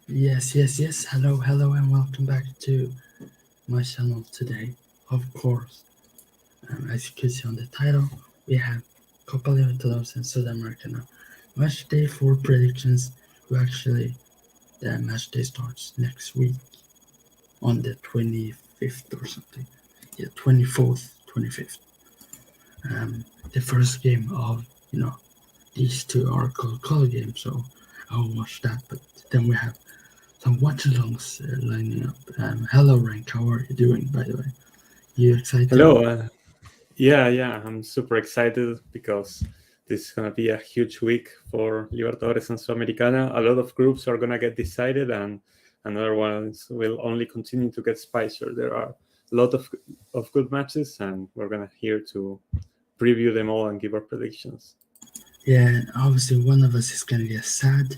Yes. Hello, and welcome back to my channel today. Of course, as you can see on the title, we have Copa Libertadores and Sudamericana match day for predictions. Who actually the match day starts next week on the 25th or something. Yeah, 24th, 25th. The first game of these two are called games, so I'll watch that. But then we have some watch-alongs lining up. Hello, Rank. How are you doing, by the way? You excited? Hello. Yeah, I'm super excited because this is going to be a huge week for Libertadores and Sudamericana. A lot of groups are going to get decided, and another ones will only continue to get spicier. There are a lot of good matches, and we're going to here to preview them all and give our predictions. Yeah, obviously one of us is gonna get sad,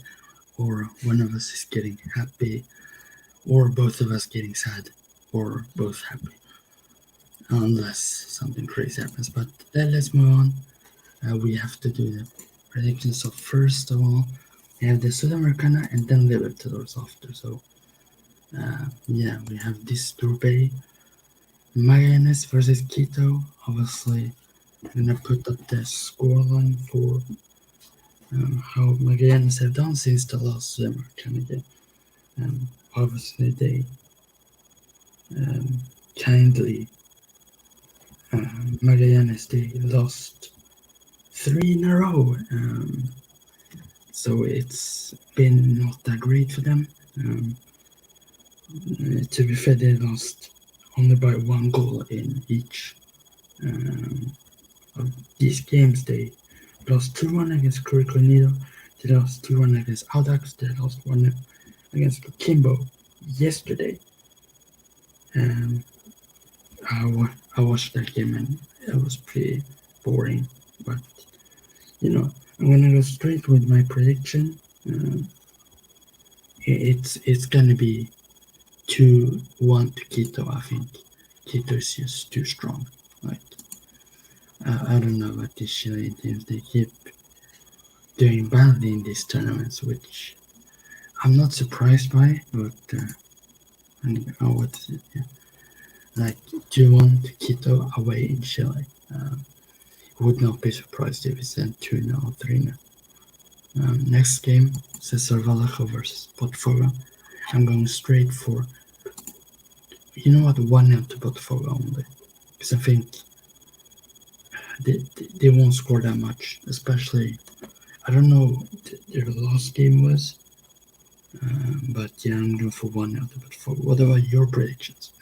or one of us is getting happy, or both of us getting sad, or both happy, unless something crazy happens. But then let's move on. We have to do the predictions. So first of all, we have the Sudamericana and then Libertadores after. So yeah, we have this Group A, Magallanes versus Quito. Obviously, I'm gonna put up the scoreline for how Magallanes have done since the last Sudamericana game. Obviously, they kindly Magallanes they lost three in a row, so it's been not that great for them. To be fair, they lost only by one goal in each of these games. They lost 2-1 against Curicó, they lost 2-1 against Audax, they lost 1 against Coquimbo yesterday. I watched that game and it was pretty boring, but I'm gonna go straight with my prediction. It's gonna be 2-1 to Quito. I think Quito is just too strong. Like I don't know about these Chilean teams. They keep doing badly in these tournaments, which I'm not surprised by. But what is it? Yeah. Like 2-1 to Quito away in Chile. Would not be surprised if it's 2-0 or 3-0. Next game, Cesar Vallejo versus Botafogo. I'm going straight for, 1-0 to Botafogo only. Because I think they won't score that much, especially, I don't know their last game was, but yeah, I'm going for 1-0 to Botafogo. What about your predictions?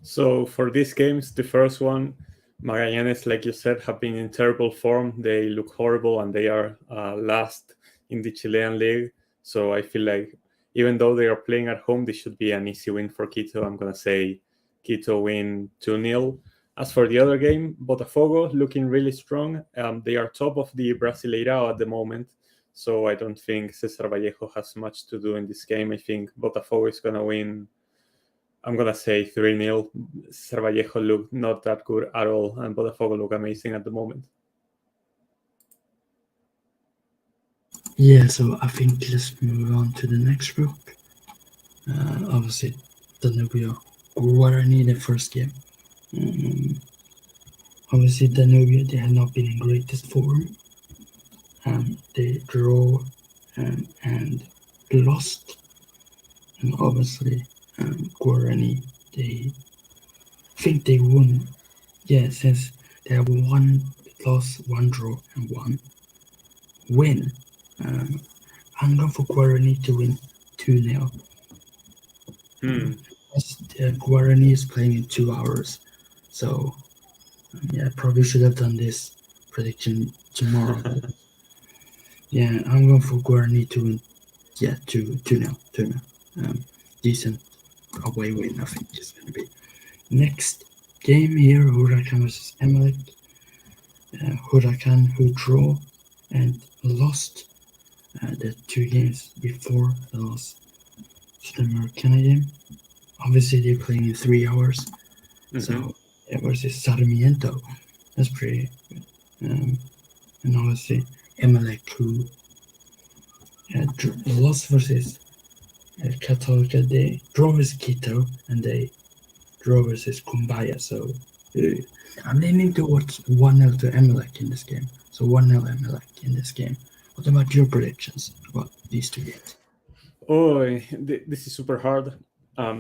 So for these games, the first one, Magallanes, like you said, have been in terrible form. They look horrible, and they are last in the Chilean league. So I feel like even though they are playing at home, this should be an easy win for Quito. I'm going to say Quito win 2-0. As for the other game, Botafogo looking really strong. They are top of the Brasileirao at the moment. So I don't think Cesar Vallejo has much to do in this game. I think Botafogo is going to win. I'm going to say 3-0. Cesar Vallejo look not that good at all, and Botafogo look amazing at the moment. Yeah, so I think let's move on to the next group. Obviously, Danubio Guarani, the first game. Obviously, Danubio, they have not been in greatest form. They draw and lost. And obviously, Guarani, they think they won. Yeah, since they have one loss, one draw, and one win. I'm going for Guarani to win 2-0. Guarani is playing in 2 hours, so yeah, probably should have done this prediction tomorrow. Yeah, I'm going for Guarani to win. Yeah, 2-0. Decent away win, I think it's going to be. Next game here, Huracan versus Emelec. Huracan, who draw and lost the 2 games before the last Sudamericana game. Obviously, they're playing in 3 hours. So it versus Sarmiento. That's pretty good. And obviously, Emelec, who lost versus Católica, they draw versus Quito, and they draw versus Cumbaya. So I'm leaning towards 1-0 to Emelec in this game. So 1-0 Emelec in this game. What about your predictions about these two games? Oh, this is super hard.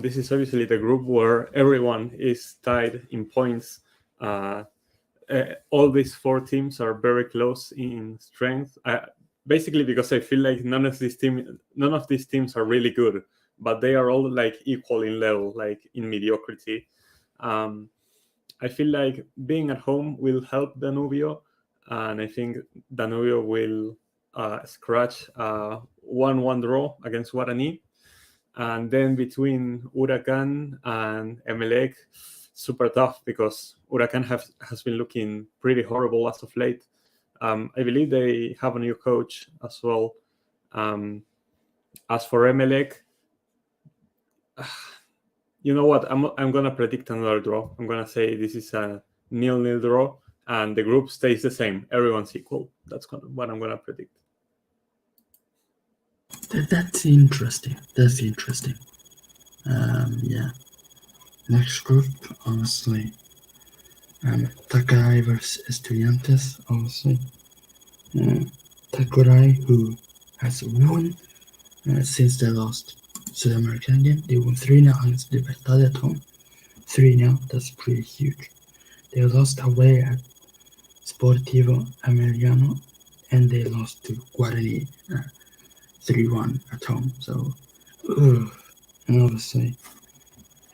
This is obviously the group where everyone is tied in points. All these four teams are very close in strength. Basically, because I feel like none of these teams are really good, but they are all like equal in level, like in mediocrity. I feel like being at home will help Danubio, and I think Danubio will scratch a 1-1 draw against Guarani. And then between Huracan and Emelec, super tough because Huracan has been looking pretty horrible as of late. I believe they have a new coach as well. As for Emelec, you know what? I'm gonna predict another draw. I'm gonna say this is a 0-0 draw, and the group stays the same. Everyone's equal. That's what I'm gonna predict. That's interesting. Yeah. Next group, obviously, Takurai versus Estudiantes, obviously. Takurai, who has won since they lost Sudamericana game. They won 3-0 against Libertadores at home. 3-0, that's pretty huge. They lost away at Sportivo Ameriano, and they lost to Guarani 3-1 at home. So, and obviously,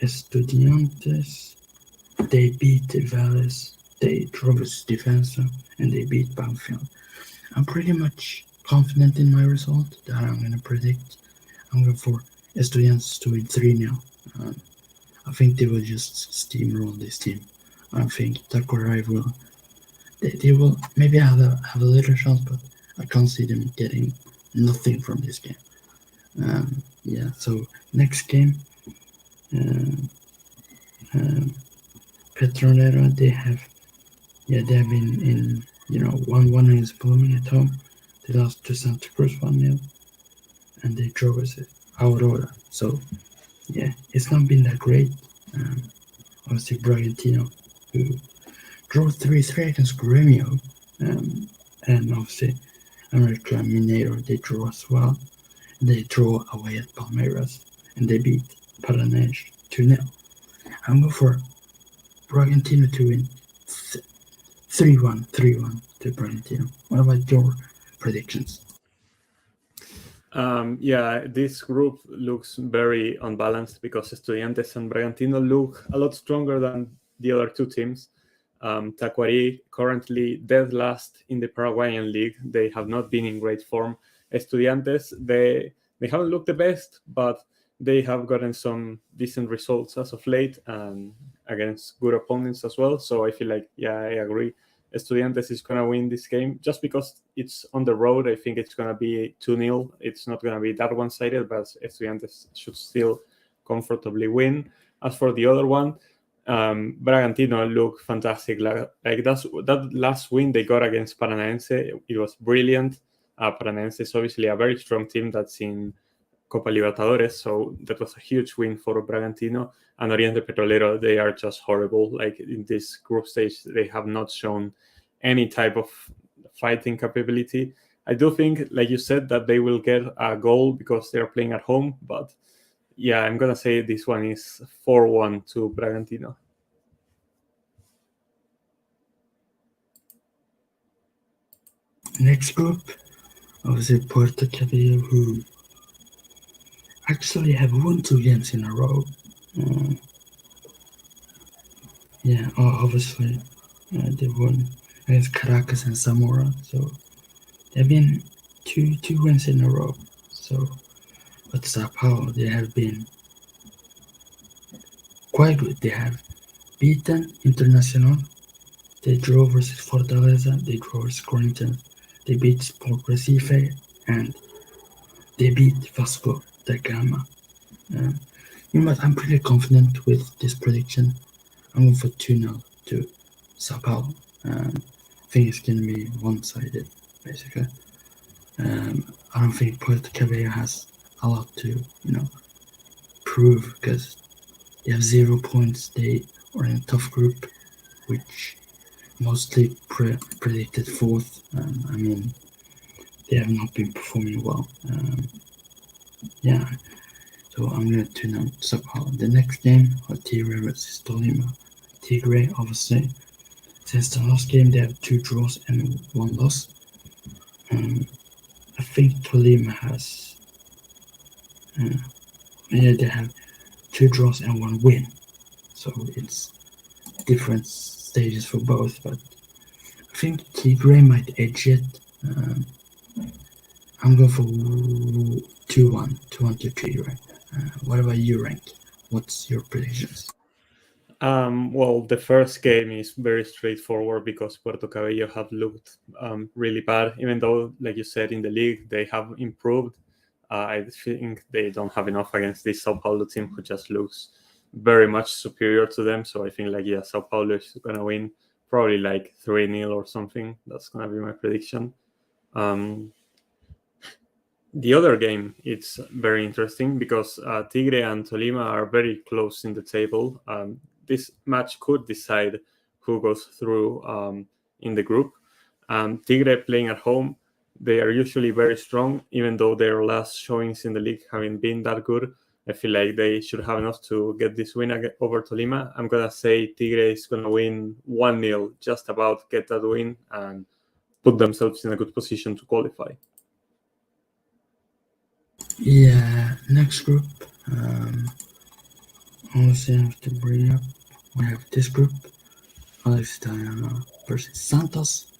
Estudiantes, they beat Vélez, they drew with Defensa, and they beat Banfield. I'm pretty much confident in my result that I'm going to predict. I'm going for Estudiantes to win 3-0. I think they will just steamroll this team. I think Takurai will. They will maybe have a little chance, but I can't see them getting nothing from this game. Yeah. So next game, Petronera, they have been in 1-1 against Blooming at home. They lost to Santa Cruz 1-0, and they drew with Aurora. So yeah, it's not been that great. Obviously Bragantino, who drew 3-3 against Gremio, and obviously America Mineiro, they drew as well. They draw away at Palmeiras, and they beat Paranense 2-0. I'm going for Bragantino to win 3-1 to Bragantino. What about your predictions? Yeah, this group looks very unbalanced because Estudiantes and Bragantino look a lot stronger than the other two teams. Tacuary currently dead last in the Paraguayan league. They have not been in great form. Estudiantes, they haven't looked the best, but they have gotten some decent results as of late and against good opponents as well. So I feel like, yeah, I agree. Estudiantes is going to win this game just because it's on the road. I think it's going to be 2-0. It's not going to be that one-sided, but Estudiantes should still comfortably win. As for the other one, Bragantino look fantastic. Like that last win they got against Paranaense, it was brilliant. Paranaense is obviously a very strong team that's in Copa Libertadores, so that was a huge win for Bragantino. And Oriente Petrolero, they are just horrible. Like in this group stage, they have not shown any type of fighting capability. I do think, like you said, that they will get a goal because they're playing at home, but yeah, I'm going to say this one is 4-1 to Bragantino. Next group, obviously Puerto Cabello, who actually have won 2 games in a row. Yeah, obviously they won against Caracas and Zamora, so they've been two wins in a row. So, but Sao Paulo, they have been quite good. They have beaten Internacional, they drew versus Fortaleza, they drew versus Corinthians, they beat Sport Recife, and they beat Vasco da Gama. I'm pretty confident with this prediction. I'm going for 2-0 to Sao Paulo. I think it's going to be one-sided, basically. I don't think Puerto Cabello has a lot to prove, because they have 0 points. They are in a tough group, which mostly predicted fourth. I mean, they have not been performing well. Yeah, so I'm going to tune out Sao Paulo. The next game, Tigre versus Tolima. Tigre, obviously, since the last game, they have 2 draws and 1 loss. I think Tolima has, they have 2 draws and 1 win. So it's different stages for both, but I think Tigre might edge it. I'm going for 2-1 to Tigre. What about you, Rank? What's your predictions? Well, the first game is very straightforward because Puerto Cabello have looked really bad. Even though, like you said, in the league they have improved, I think they don't have enough against this Sao Paulo team who just looks very much superior to them. So I think, Sao Paulo is gonna win, probably like 3-0 or something. That's gonna be my prediction. The other game, it's very interesting because Tigre and Tolima are very close in the table. This match could decide who goes through in the group. Tigre playing at home, they are usually very strong, even though their last showings in the league haven't been that good. I feel like they should have enough to get this win over Tolima. I'm going to say Tigre is going to win 1-0, just about get that win and put themselves in a good position to qualify. Yeah, next group. Also have to bring up, we have this group. Alex Diana versus Santos.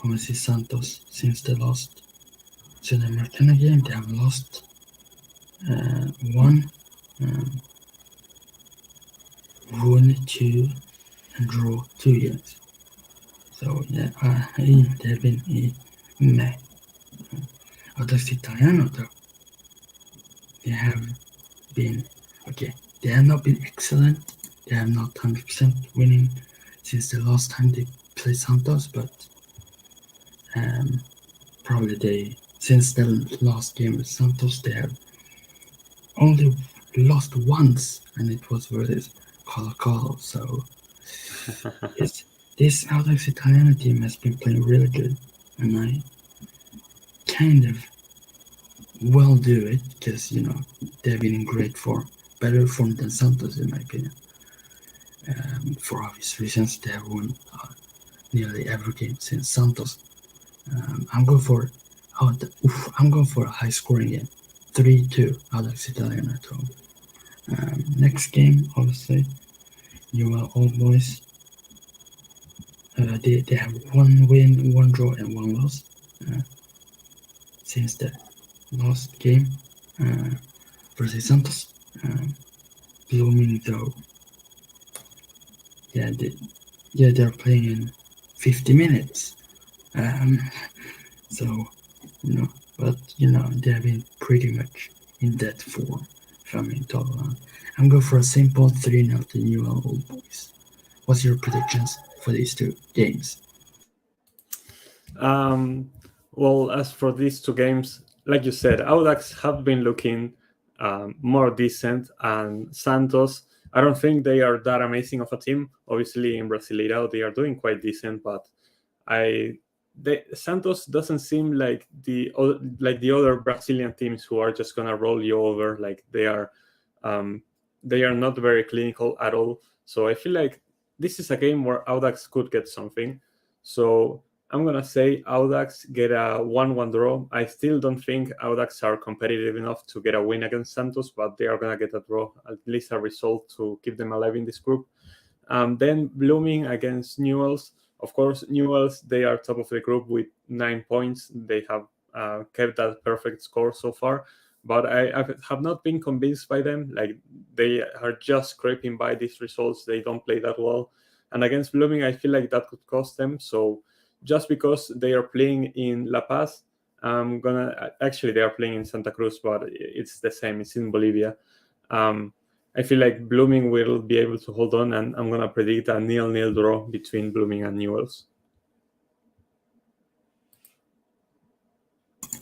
Obviously Santos, since the last Sudamericana game, they have lost 1, won 2, and draw 2 games. So yeah, they've been meh. Alex Italiano though, they have been okay. They have not been excellent. They have not 100% winning since the last time they played Santos, but probably since the last game with Santos, they have only lost once, and it was versus Colo-Colo. So this Audax Italiano team has been playing really good, and I kind of will do it because they've been in great form, better form than Santos in my opinion. For obvious reasons, they have won nearly every game since Santos. I'm going for a high scoring game, 3-2 Audax Italiano at home. Next game, obviously, Old Boys. They have 1 win, 1 draw, and 1 loss since the last game versus Santos. Blooming though, they're playing in 50 minutes. So but they have been pretty much in that form. If I'm in total, I'm going for a simple 3-0 to Newell Old Boys. What's your predictions for these 2 games? Well, as for these 2 games, like you said, Audax have been looking more decent, and Santos, I don't think they are that amazing of a team. Obviously, in Brasileirao, they are doing quite decent, but Santos doesn't seem like the other Brazilian teams who are just gonna roll you over. Like they are not very clinical at all. So I feel like this is a game where Audax could get something. So I'm going to say Audax get a 1-1 draw. I still don't think Audax are competitive enough to get a win against Santos, but they are going to get a draw, at least a result to keep them alive in this group. Then Blooming against Newells. Of course, Newells, they are top of the group with 9 points. They have kept that perfect score so far, but I have not been convinced by them. Like they are just scraping by these results. They don't play that well. And against Blooming, I feel like that could cost them. So just because they are playing in La Paz, they are playing in Santa Cruz, but it's the same. It's in Bolivia. I feel like Blooming will be able to hold on, and I'm going to predict a 0-0 draw between Blooming and Newells.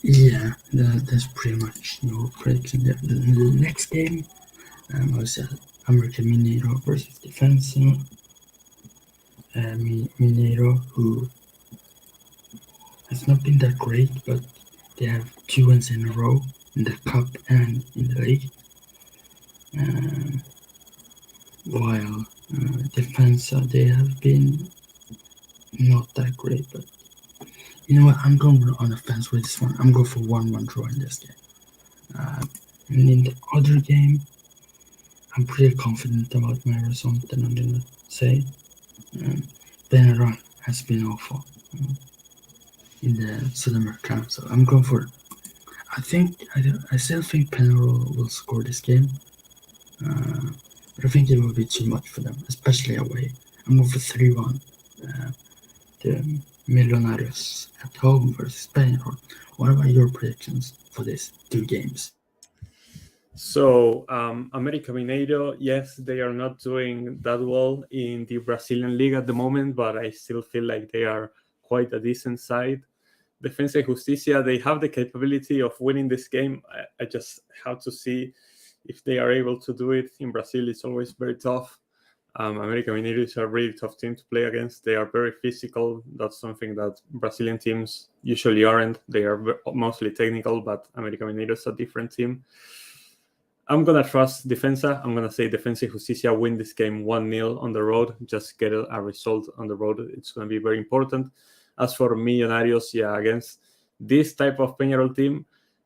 Yeah, that's pretty much your prediction there. The next game was American Mineiro versus Defensa. Mineiro, who has not been that great, but they have 2 wins in a row in the cup and in the league. While Defensa, they have been not that great, but you know what? I'm going on the fence with this one. I'm going for 1-1 draw in this game. And in the other game, I'm pretty confident about my result, and I'm gonna say Penarol has been awful in the Sudamericana, so I'm going for. I still think Penarol will score this game, but I think it will be too much for them, especially away. I'm going for 3-1. The Millonarios at home versus Penarol. What are your predictions for these 2 games? So, América Mineiro, yes, they are not doing that well in the Brazilian league at the moment, but I still feel like they are quite a decent side. Defensa y Justicia, they have the capability of winning this game. I just have to see if they are able to do it. In Brazil, it's always very tough. América Mineiro is a really tough team to play against. They are very physical. That's something that Brazilian teams usually aren't. They are mostly technical, but América Mineiro is a different team. I'm going to trust Defensa. I'm going to say Defensa y Justicia win this game 1-0 on the road. Just get a result on the road. It's going to be very important. As for Millonarios, yeah, against this type of Peñarol team,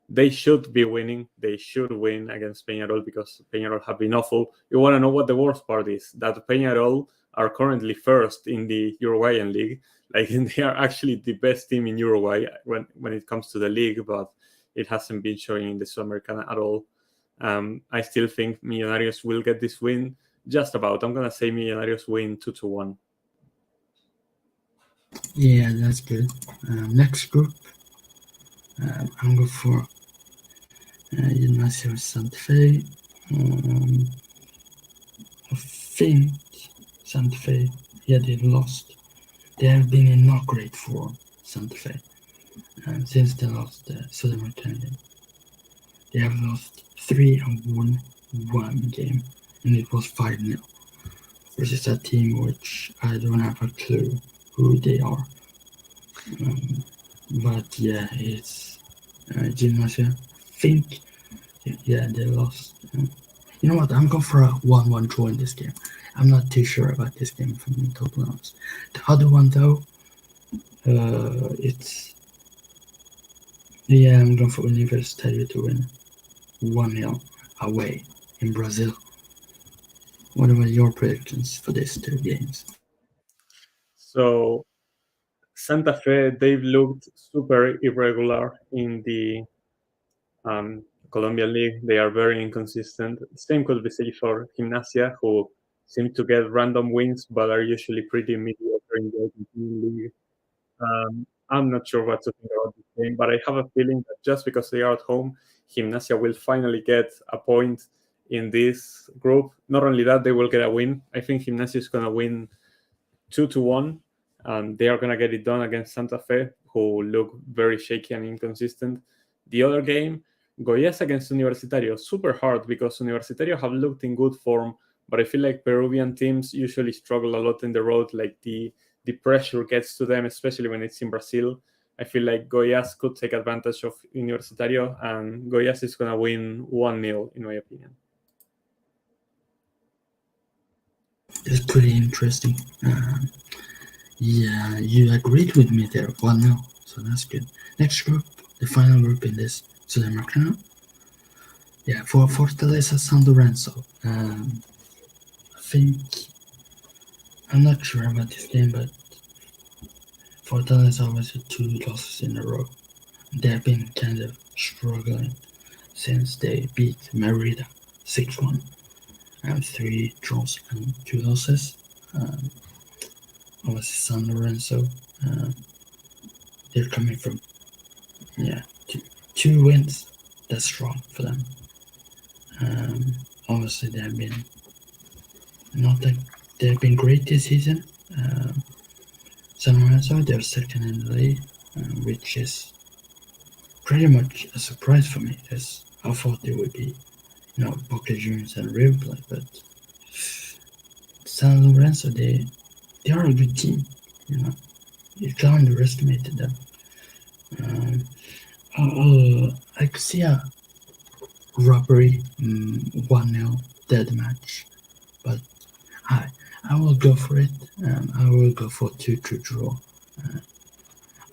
they should be winning. They should win against Peñarol because Peñarol have been awful. You want to know what the worst part is? That Peñarol are currently first in the Uruguayan league. Like, they are actually the best team in Uruguay when it comes to the league, but it hasn't been showing in the Sudamericana at all. I still think Millonarios will get this win. Just about. I'm going to say Millonarios win 2-1. Yeah, that's good. Next group, I'm going for Gimnasia Santa Fe. I think Santa Fe, yeah, they've lost. They have been in not great form, Santa Fe, since they lost the Sudamericana. They have lost 3 and won 1 game, and it was 5-0 versus a team which I don't have a clue who they are. But yeah, it's Gimnasia. I think, yeah, they lost. You know what? I'm going for a 1-1 draw in this game. I'm not too sure about this game, if I'm being totally honest. The other one, though, it's. Yeah, I'm going for Universitario to win 1-0 away in Brazil. What are your predictions for these 2 games? So, Santa Fe, they've looked super irregular in the Colombian League. They are very inconsistent. The same could be said for Gimnasia, who seem to get random wins but are usually pretty mediocre in the Argentine League. I'm not sure what to think about this game, but I have a feeling that just because they are at home, Gimnasia will finally get a point in this group. Not only that, they will get a win. I think Gimnasia is going to win 2-1. They are going to get it done against Santa Fe, who look very shaky and inconsistent. The other game, Goiás against Universitario, super hard because Universitario have looked in good form, but I feel like Peruvian teams usually struggle a lot in the road. Like the pressure gets to them, especially when it's in Brazil. I feel like Goiás could take advantage of Universitario, and Goiás is going to win 1-0, in my opinion. It's pretty interesting. Yeah, you agreed with me there, 1-0, so that's good. Next group, the final group in this Sudamericana. Yeah, for Fortaleza San Lorenzo. I think, I'm not sure about this game, but Fortaleza always had 2 losses in a row. They have been kind of struggling since they beat Merida 6-1, and 3 draws and 2 losses. Obviously, San Lorenzo, they're coming from, yeah, 2 wins. That's strong for them. Obviously, they have been not that they've been great this season. San Lorenzo, they're second in the league, which is pretty much a surprise for me, as I thought it would be, Boca Juniors and River Plate, but San Lorenzo, they are a good team. You can't underestimate them. Um, I could see a robbery 1-0 dead match, but I I will go for it. I will go for 2-2 draw.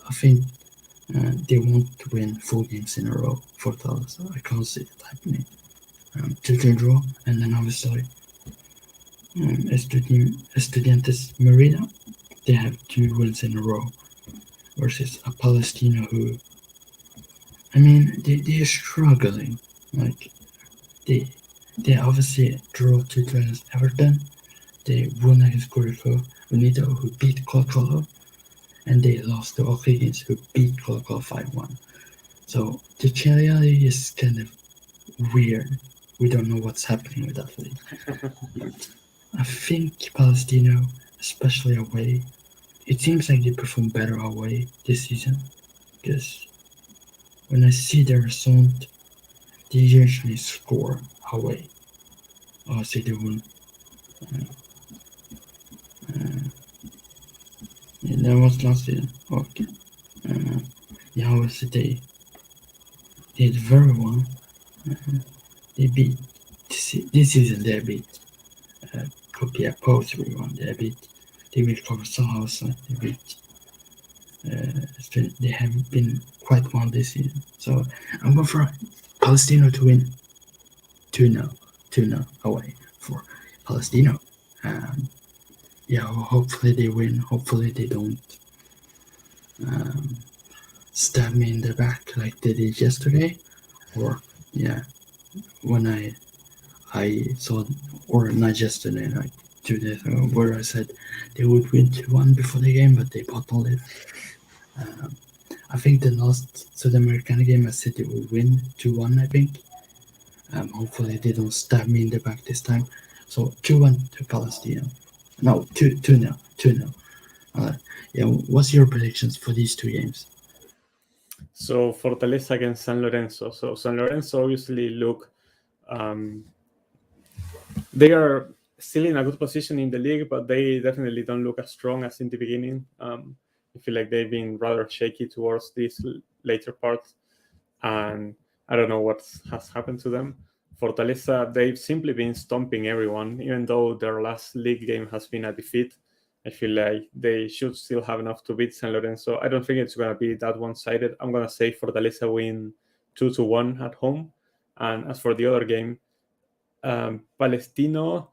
I think they won't win 4 games in a row for Dallas. I can't see it happening. 2-2 draw, and then obviously Estudiantes Merida, they have 2 wins in a row versus a Palestino who, I mean, they are struggling. Like they obviously draw 2-2 against Everton. They won against Curicó Unido, who beat Colo-Colo, and they lost to O'Higgins, who beat Colo-Colo 5-1. So the Chilean league is kind of weird. We don't know what's happening with that league. I think Palestino, especially away, it seems like they perform better away this season, because when I see their result, they usually score away. Obviously, they won. Yeah, that was last season. Okay. Yeah, obviously they did very well. They beat this season. They beat Copa Post 3-1. They beat Copa House. They beat. They have been quite well this season. So I'm going for Palestino to win 2-0 away for Palestino. Yeah, well, hopefully they win. Hopefully they don't stab me in the back like they did yesterday. Or yeah, when I saw, or not yesterday, like 2 days ago, where I said they would win 2-1 before the game, but they bottled it. I think the last Sudamericana game I said they would win 2-1, I think. Hopefully they don't stab me in the back this time. So 2-1 to Palestino. No, 2-0. 2-0. Yeah, what's your predictions for these 2 games? So Fortaleza against San Lorenzo. So San Lorenzo obviously look, they are still in a good position in the league, but they definitely don't look as strong as in the beginning. I feel like they've been rather shaky towards this later part, and I don't know what has happened to them. Fortaleza, they've simply been stomping everyone, even though their last league game has been a defeat. I feel like they should still have enough to beat San Lorenzo. I don't think it's going to be that one-sided. I'm going to say Fortaleza win 2-1 at home. And as for the other game, Palestino,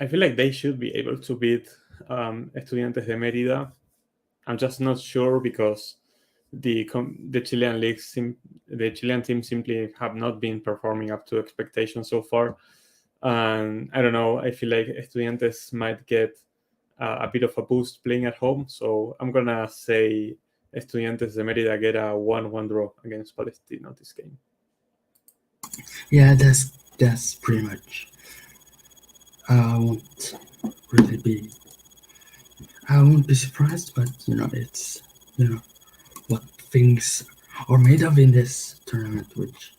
I feel like they should be able to beat Estudiantes de Mérida. I'm just not sure because the Chilean league, the Chilean team simply have not been performing up to expectations so far. And I don't know, I feel like Estudiantes might get a bit of a boost playing at home. So I'm going to say Estudiantes de Mérida get a 1-1 draw against Palestino this game. Yeah, that's pretty much. I won't be surprised, but it's what things are made of in this tournament, which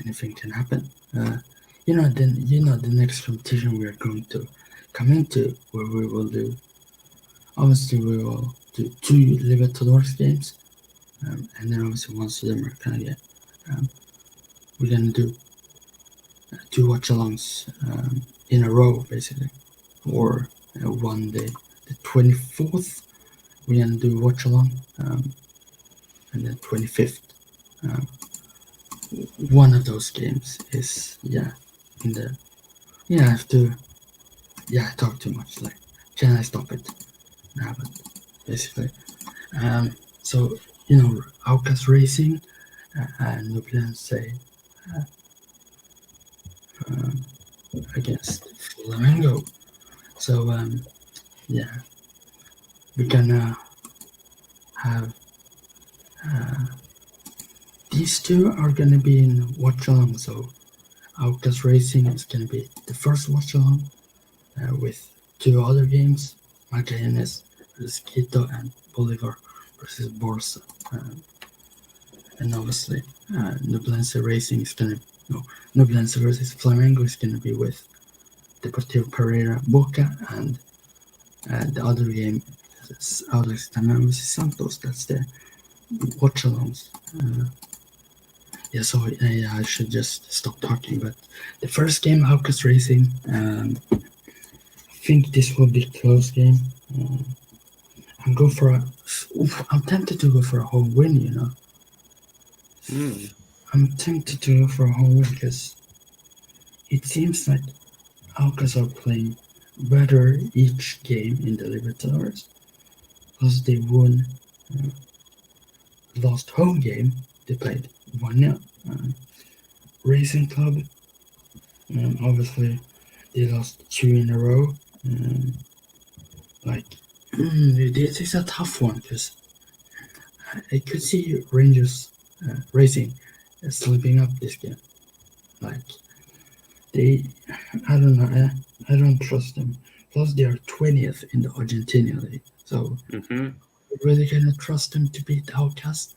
anything can happen. The next competition we are going to come into, where we will do, obviously we will do 2 Libertadores games, and then obviously one Sudamericana game. We're gonna do 2 watch-alongs in a row, basically, or one day. The 24th, we're gonna do watch-along, and then 25th. One of those games is in the I have to I talk too much. Like, can I stop it? Nah, but basically, so Aucas Racing and Nubian say against Flamengo. So we're gonna have these 2 are gonna be in watch along. So Aucas Racing is gonna be the first watch along with 2 other games: Magallanes versus Quito and Bolivar versus Borsa. and obviously Nublense Racing is gonna no Nublense versus Flamengo is gonna be with Deportivo Pereira Boca, and the other game is Audax Italiano versus Santos. That's the watch-alongs. Yeah, I should just stop talking. But the first game, Aucas Racing, I think this will be a close game. I'm going for I'm tempted to go for a home win. I'm tempted to go for a home win because it seems like Aucas are playing better each game in the Libertadores because they won last home game. They played 1-0. Racing Club, obviously, they lost 2 in a row. This is a tough one because I could see Rangers Racing slipping up this game. Like, I don't know, I don't trust them. Plus, they are 20th in the Argentina League. So, really gonna trust them to beat Outcast?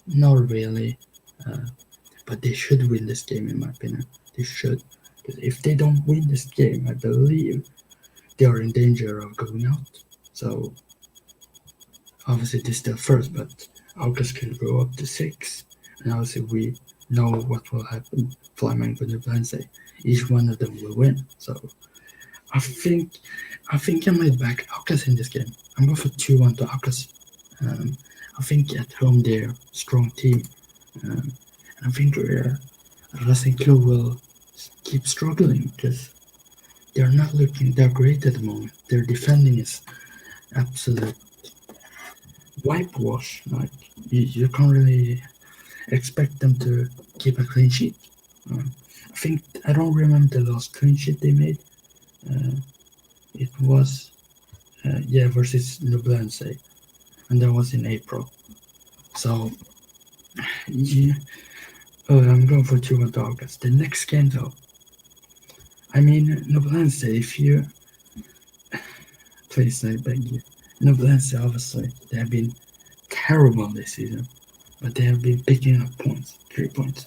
Not really. But they should win this game, in my opinion. They should. Because if they don't win this game, I believe they are in danger of going out. So, obviously, this is their first, but August can go up to 6. And obviously, we know what will happen. Flamengo and Nublense. Each one of them will win. So, I think I might back Aucas in this game. I'm going for 2-1 to Aucas. I think at home they're a strong team. And I think Racing Club will keep struggling because they're not looking that great at the moment. Their defending is absolute whitewash. Like you can't really expect them to keep a clean sheet. I don't remember the last clean sheet they made. It was versus Nublense, and that was in April. So yeah, I'm going for 2-1 to August. The next game though, I mean Nublense, if you please I beg you, Nublense obviously they have been terrible this season, but they have been picking up points, 3 points.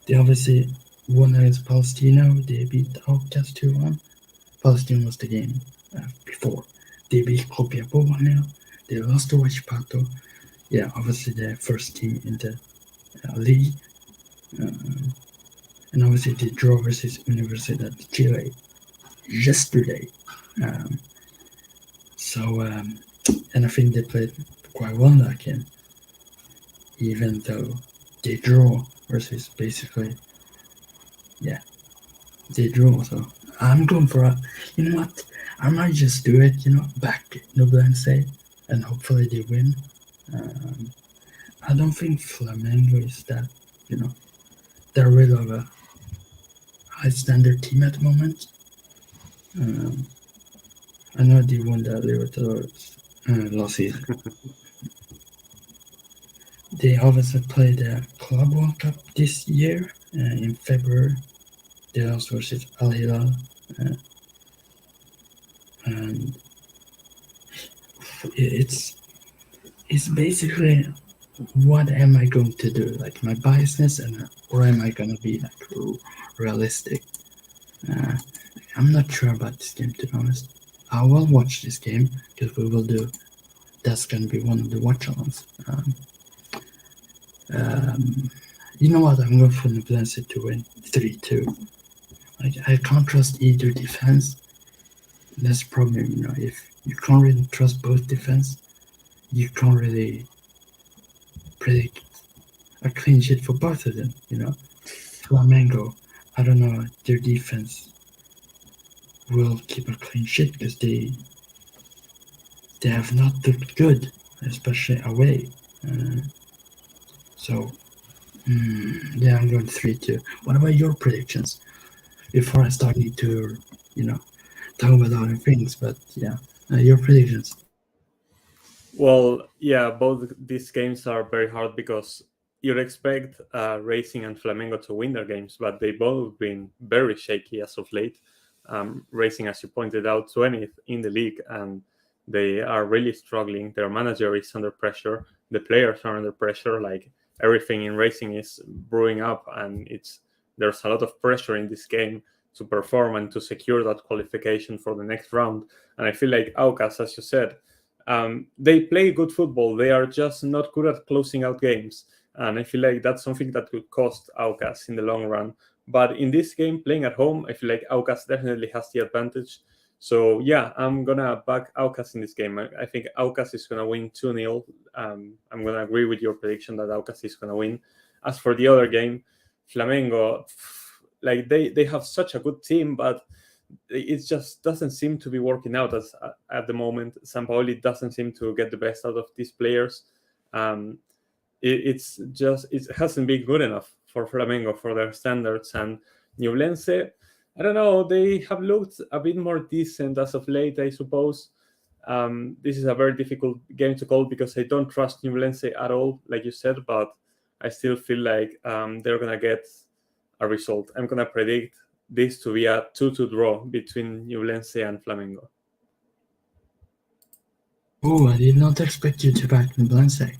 They obviously won against Palestino. They beat Outcast 2-1. Palestino was the game before. They beat Copiapó 1-0. They lost to Huachipato. Yeah, obviously the first team in the league. And obviously they draw versus Universidad de Chile yesterday. And I think they played quite well that game, even though they draw versus basically, they draw. So I'm going for you know what? I might just do it, back Nublense, and hopefully they win. I don't think Flamengo is that, they're really of a high standard team at the moment. I know they won the Libertadores last season. They obviously played the Club World Cup this year in February. They lost versus Al Hilal. And it's basically what am I going to do? Like my biasness, or am I gonna be like realistic? I'm not sure about this game, to be honest. I will watch this game because we will do. That's gonna be one of the watch-alongs. You know what? I'm going for Nublense to win 3-2. Like I can't trust either defense. That's the problem, if you can't really trust both defense, you can't really predict a clean sheet for both of them, Flamengo, I don't know, their defense will keep a clean sheet because they have not looked good, especially away. I'm going 3-2. What about your predictions? Before I start need to, talk about other things, but your predictions. Well, yeah, both these games are very hard because you'd expect Racing and Flamengo to win their games, but they both been very shaky as of late. Racing, as you pointed out, 20th in the league, and they are really struggling. Their manager is under pressure. The players are under pressure. Like everything in Racing is brewing up, and there's a lot of pressure in this game to perform and to secure that qualification for the next round. And I feel like Aucas, as you said, they play good football. They are just not good at closing out games. And I feel like that's something that could cost Aucas in the long run. But in this game, playing at home, I feel like Aucas definitely has the advantage. So yeah, I'm going to back Aucas in this game. I think Aucas is going to win 2-0. I'm going to agree with your prediction that Aucas is going to win. As for the other game, Flamengo, like they have such a good team, but it just doesn't seem to be working out as at the moment. Sampaoli doesn't seem to get the best out of these players. It hasn't been good enough for Flamengo for their standards. And Ñublense, I don't know, they have looked a bit more decent as of late, I suppose. This is a very difficult game to call because I don't trust Ñublense at all, like you said, but I still feel like they're going to get a result. I'm going to predict this to be a 2-2 draw between Ñublense and Flamengo. Oh, I did not expect you to back Ñublense.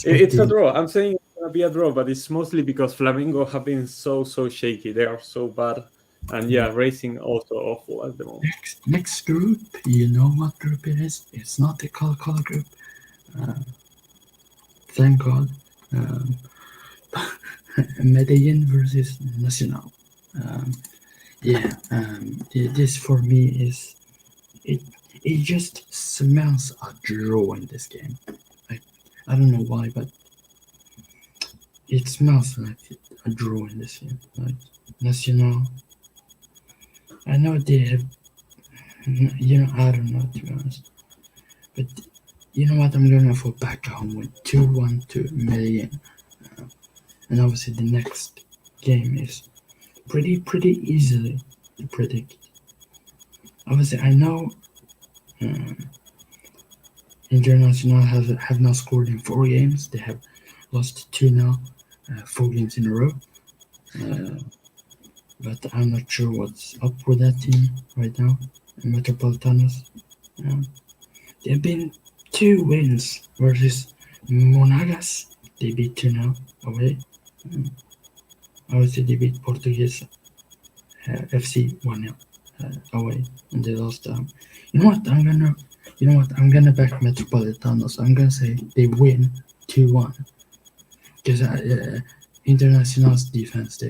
It's a draw. I'm saying it's going to be a draw, but it's mostly because Flamengo have been so shaky. They are so bad. And yeah, Racing also awful at the moment. Next group, you know what group it is? It's not the Coca-Cola group. Thank God. Medellin versus Nacional. This for me is it just smells a draw in this game. I don't know why, but it smells like a draw in this game. Like Nacional, I know they have, I don't know, to be honest, but you know what? I'm gonna fall back home with 2-1 to Medellin, and obviously the next game is pretty easily to predict. Obviously, I know International have not scored in 4 games. They have lost 2 now, 4 games in a row. But I'm not sure what's up with that team right now. Metropolitanos. There have been 2 wins versus Monagas. They beat 2 now away. Obviously, they beat Portuguesa FC 1-0 away, and they lost. You know what? I'm gonna back Metropolitanos. I'm gonna say they win 2-1 because Internacional's defense,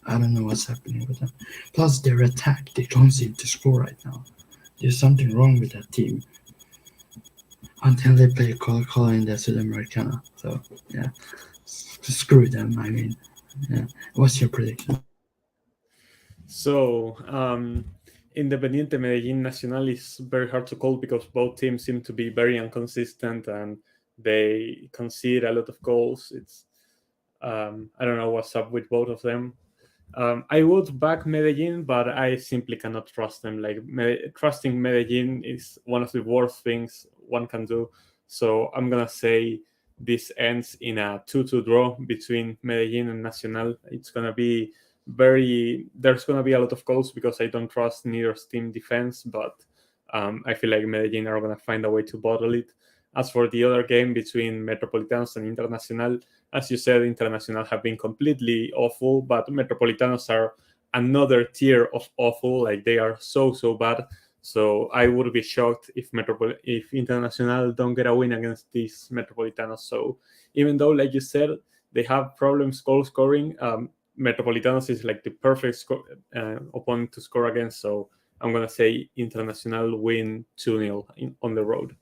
I don't know what's happening with them. Plus, their attack, they don't seem to score right now. There's something wrong with that team until they play Copa in the Sudamericana. So yeah, screw them. I mean, yeah. What's your prediction? So, Independiente Medellin Nacional is very hard to call because both teams seem to be very inconsistent and they concede a lot of goals. It's I don't know what's up with both of them. I would back Medellin, but I simply cannot trust them. Like trusting Medellin is one of the worst things one can do. So I'm gonna say this ends in a 2-2 draw between Medellin and Nacional. It's gonna be there's going to be a lot of goals because I don't trust neither team defense, but I feel like Medellin are going to find a way to bottle it. As for the other game between Metropolitanos and Internacional, as you said, Internacional have been completely awful, but Metropolitanos are another tier of awful. Like they are so bad. So I would be shocked if Internacional don't get a win against these Metropolitanos. So even though, like you said, they have problems goal scoring, Metropolitanos is like the perfect opponent to score against, so I'm going to say Internacional win 2-0 on the road.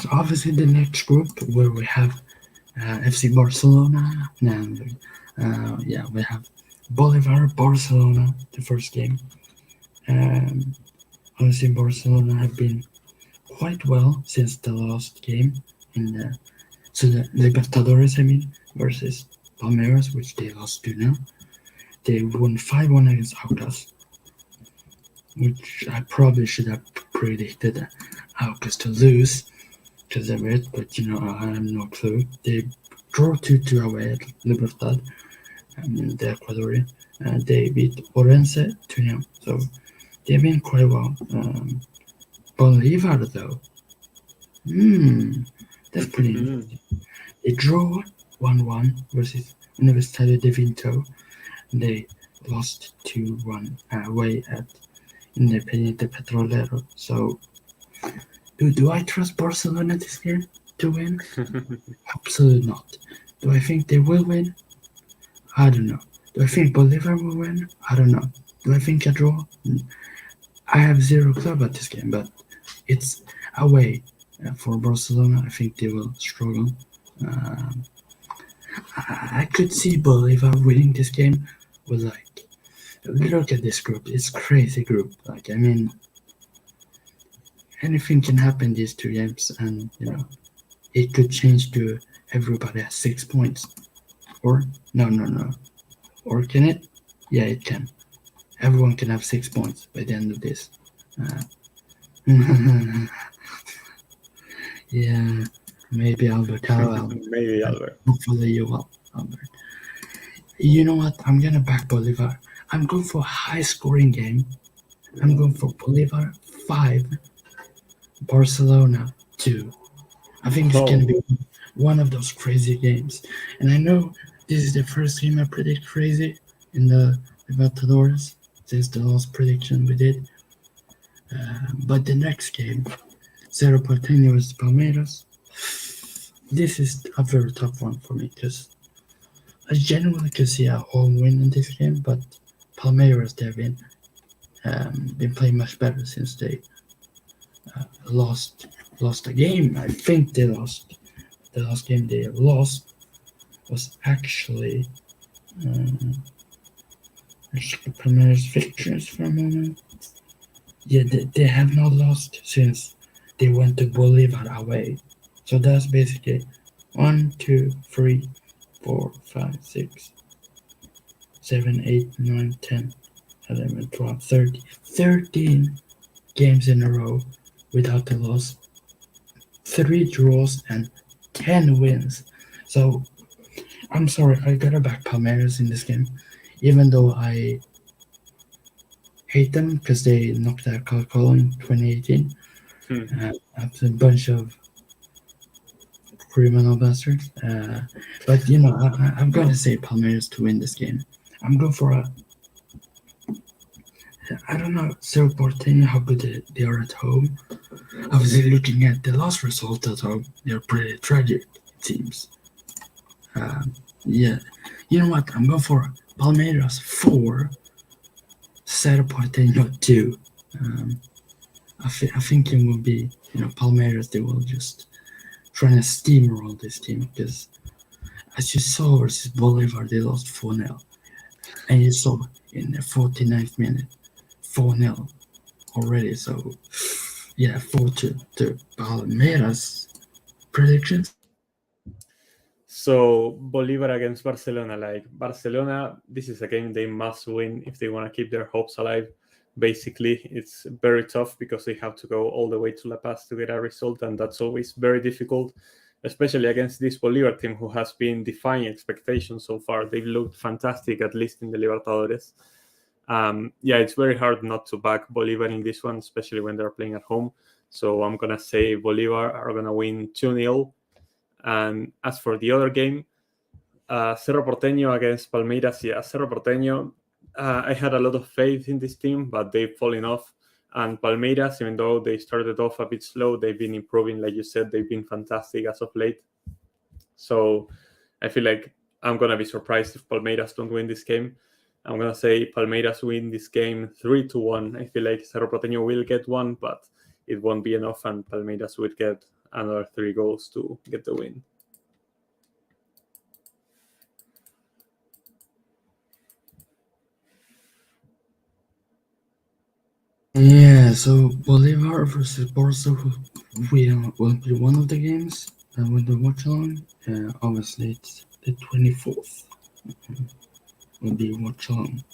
So obviously the next group where we have FC Barcelona, and we have Bolivar, Barcelona, the first game. Obviously Barcelona have been quite well since the last game in the Libertadores, versus Palmeiras, which they lost to now. They won 5-1 against Aucas, which I probably should have predicted Aucas to lose because of it, but I have no clue. They draw 2-2 away at Libertad, the Ecuadorian. They beat Orense 2-0, so they've been quite well. Bolivar, though, that's pretty interesting. They draw 1-1 versus Universitario de Vinto. They lost 2-1 away at Independiente Petrolero. So, do I trust Barcelona this year to win? Absolutely not. Do I think they will win? I don't know. Do I think Bolivar will win? I don't know. Do I think a draw? I have zero clue about this game, but it's away for Barcelona. I think they will struggle. I could see Bolivar winning this game with look at this group. It's crazy group. I mean, anything can happen these two games, and it could change to everybody has 6 points. Or no. Or can it? Yeah, it can. Everyone can have 6 points by the end of this. Yeah, maybe Albert. Maybe Albert. Hopefully you will, Albert. You know what? I'm gonna back Bolivar. I'm going for a high-scoring game. I'm going for Bolivar 5, Barcelona 2. I think it's gonna be one of those crazy games. And I know this is the first game I predict crazy in the Libertadores since the last prediction we did. But the next game, Cerro Porteño vs Palmeiras. This is a very tough one for me because I genuinely could see a home win in this game, but Palmeiras they've been playing much better since they lost a game. I think they lost. The last game they lost was actually Palmeiras victories for a moment. Yeah, they have not lost since they went to Bolivar away. So that's basically 1, 2, 3, 4, 5, 6, 7, 8, 9, 10, 11, 12, 13 games in a row without a loss, 3 draws, and 10 wins. So I'm sorry, I gotta back Palmeiras in this game, even though I hate them because they knocked out Copa in 2018 after a bunch of criminal bastards. But I'm going to say Palmeiras to win this game. I'm going for I don't know, Cerro Porteño, how good they are at home. Obviously, looking at the last result at home, they're pretty tragic, it seems. Yeah, you know what? I'm going for Palmeiras 4, Cerro Porteño 2. I think it will be, Palmeiras, they will just try to steamroll this team because as you saw versus Bolivar, they lost 4-0. And you saw in the 49th minute, 4-0 already. So, yeah, 4-2 to Palmeiras. Predictions? So Bolivar against Barcelona, Barcelona, this is a game they must win if they want to keep their hopes alive. Basically, it's very tough because they have to go all the way to La Paz to get a result, and that's always very difficult, especially against this Bolivar team who has been defying expectations so far. They've looked fantastic, at least in the Libertadores. It's very hard not to back Bolivar in this one, especially when they're playing at home. So I'm going to say Bolivar are going to win 2-0. And as for the other game, Cerro Porteño against Palmeiras, Cerro Porteño, I had a lot of faith in this team, but they've fallen off. And Palmeiras, even though they started off a bit slow, they've been improving. Like you said, they've been fantastic as of late. So I feel like I'm going to be surprised if Palmeiras don't win this game. I'm going to say Palmeiras win this game 3-1. I feel like Cerro Porteño will get one, but it won't be enough, and Palmeiras will get another 3 goals to get the win. Yeah, so Bolivar versus Barca will be one of the games that we'll watch along. Obviously, it's the 24th. Will be watch along.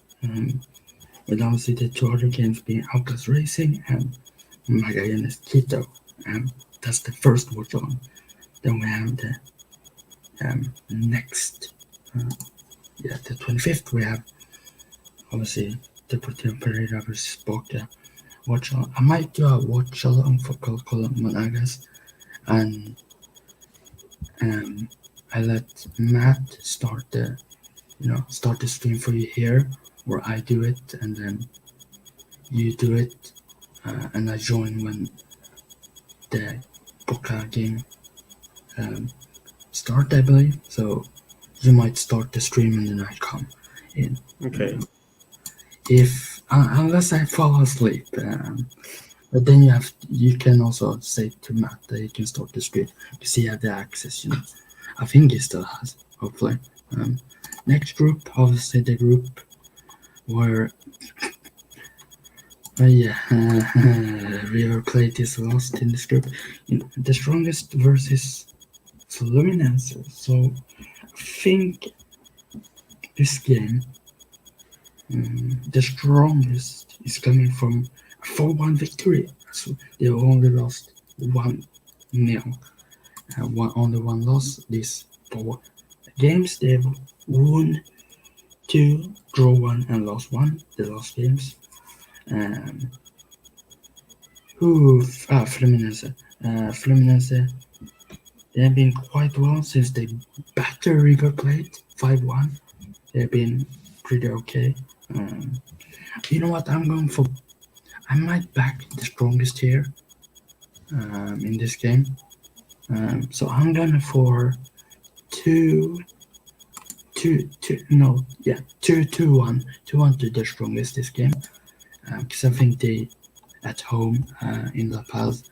But obviously, the 2 other games being Aucas Racing and Magallanes Quito. That's the first watch along. Then we have the next, the 25th. We have obviously Deportivo Pereira versus Boca. Watch along. I might do a watch along for Coca-Cola Monagas, and I let Matt start the stream for you here, or I do it and then you do it, and I join when the Boca game um, start, I believe. So you might start the stream and then I come in. Okay. If unless I fall asleep, but then you can also say to Matt that he can start the stream because he had the access. I think he still has. Hopefully. Next group, obviously the group where yeah, River Plate is lost in this group. The strongest versus Fluminense. So I think this game, the strongest is coming from a 4-1 victory. So they only lost 1-0. Only one loss. These 4 games they've won 2, draw 1, and lost 1. The last games. Fluminense. Fluminense. They have been quite well since they battered River Plate 5-1. They've been pretty okay. You know what? I might back the strongest here in this game. So I'm gonna for 2-1 to the strongest this game. Because I think they at home in La Paz,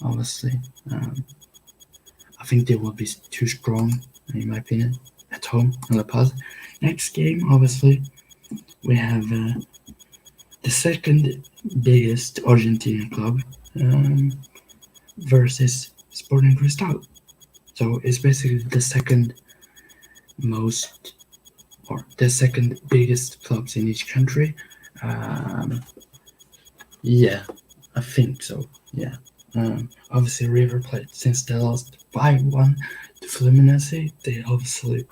obviously. I think they will be too strong, in my opinion, at home in La Paz. Next game, obviously, we have the second biggest Argentinian club versus Sporting Cristal. So it's basically the second most, or the second biggest clubs in each country. Yeah, I think so. Yeah. Obviously, River Plate, since they lost 5-1 to Fluminense, they obviously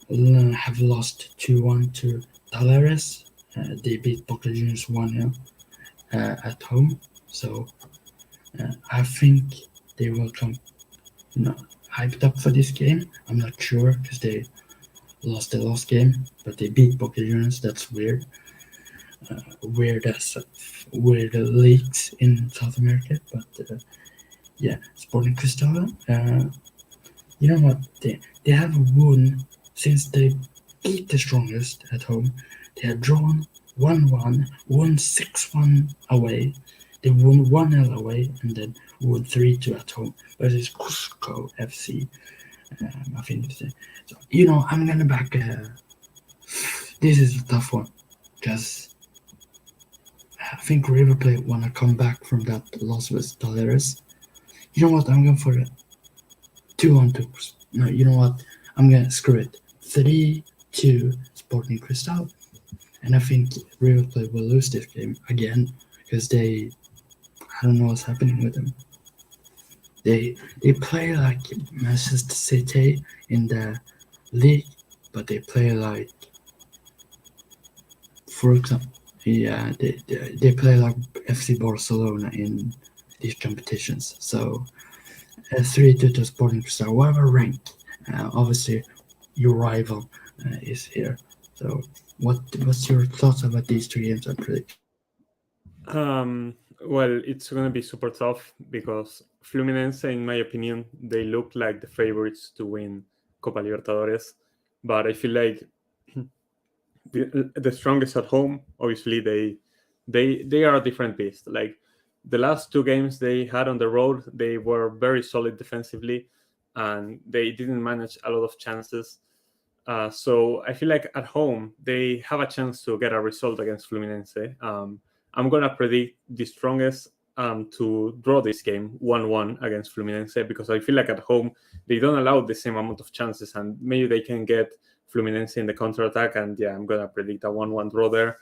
have lost 2-1 to Talleres. They beat Boca Juniors 1-0 at home. So I think they will come hyped up for this game. I'm not sure because they lost the last game, but they beat Boca Juniors. That's weird. Weird leagues in South America, but yeah, Sporting Cristal. You know what? They have won since they beat the strongest at home. They have drawn 1-1, won 6-1 away. They won 1-0 away and then won 3-2 at home versus Cusco FC. I think so. I'm gonna back. This is a tough one because I think River Plate wanna come back from that loss with Talleres. You know what? I'm going for it. 2-2. No, you know what? I'm gonna screw it. 3-2 Sporting Cristal. And I think River Plate will lose this game again because I don't know what's happening with them. They play like Manchester City in the league, but they play like, for example, yeah, they play like FC Barcelona in these competitions. So 3-2 to Sporting Cristal, whatever rank. Obviously, your rival is here. So, what's your thoughts about these 2 games and prediction? Well, it's going to be super tough because Fluminense, in my opinion, they look like the favorites to win Copa Libertadores. But I feel like the strongest at home, obviously, they are a different beast. Like the last 2 games they had on the road, they were very solid defensively, and they didn't manage a lot of chances. So I feel like at home they have a chance to get a result against Fluminense. I'm gonna predict the strongest to draw this game 1-1 against Fluminense because I feel like at home they don't allow the same amount of chances and maybe they can get Fluminense in the counter-attack, and yeah, I'm gonna predict a 1-1 draw there.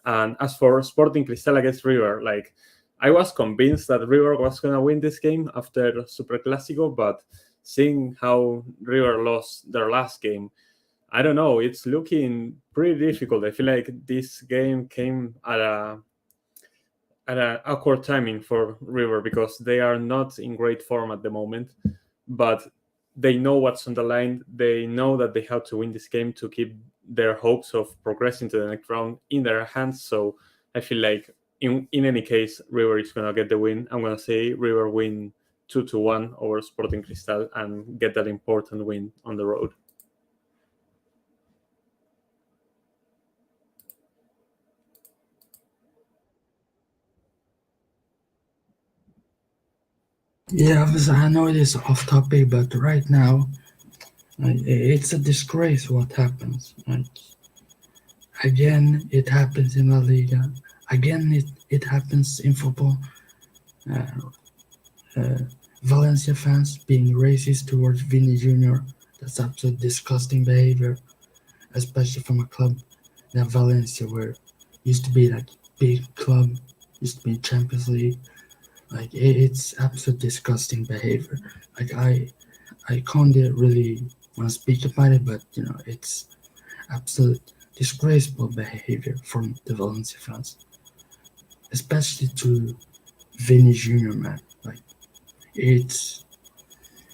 And as for Sporting Cristal against River, like I was convinced that River was gonna win this game after Super Clásico, but seeing how River lost their last game, I don't know, it's looking pretty difficult. I feel like this game came at an awkward timing for River because they are not in great form at the moment. But they know what's on the line. They know that they have to win this game to keep their hopes of progressing to the next round in their hands. So I feel like in any case, River is gonna get the win. I'm gonna say River win 2-1 over Sporting Cristal and get that important win on the road. Yeah, obviously, I know it is off topic, but right now, it's a disgrace what happens. Like, again, it happens in La Liga. Again, it happens in football. Uh, uh, Valencia fans being racist towards Vini Jr. That's absolute disgusting behavior, especially from a club that Valencia were used to be like big club, used to be in Champions League. Like it's absolute disgusting behavior. Like I can't really want to speak about it, but it's absolute disgraceful behavior from the Valencia fans, especially to Vinny Jr. Man, like it's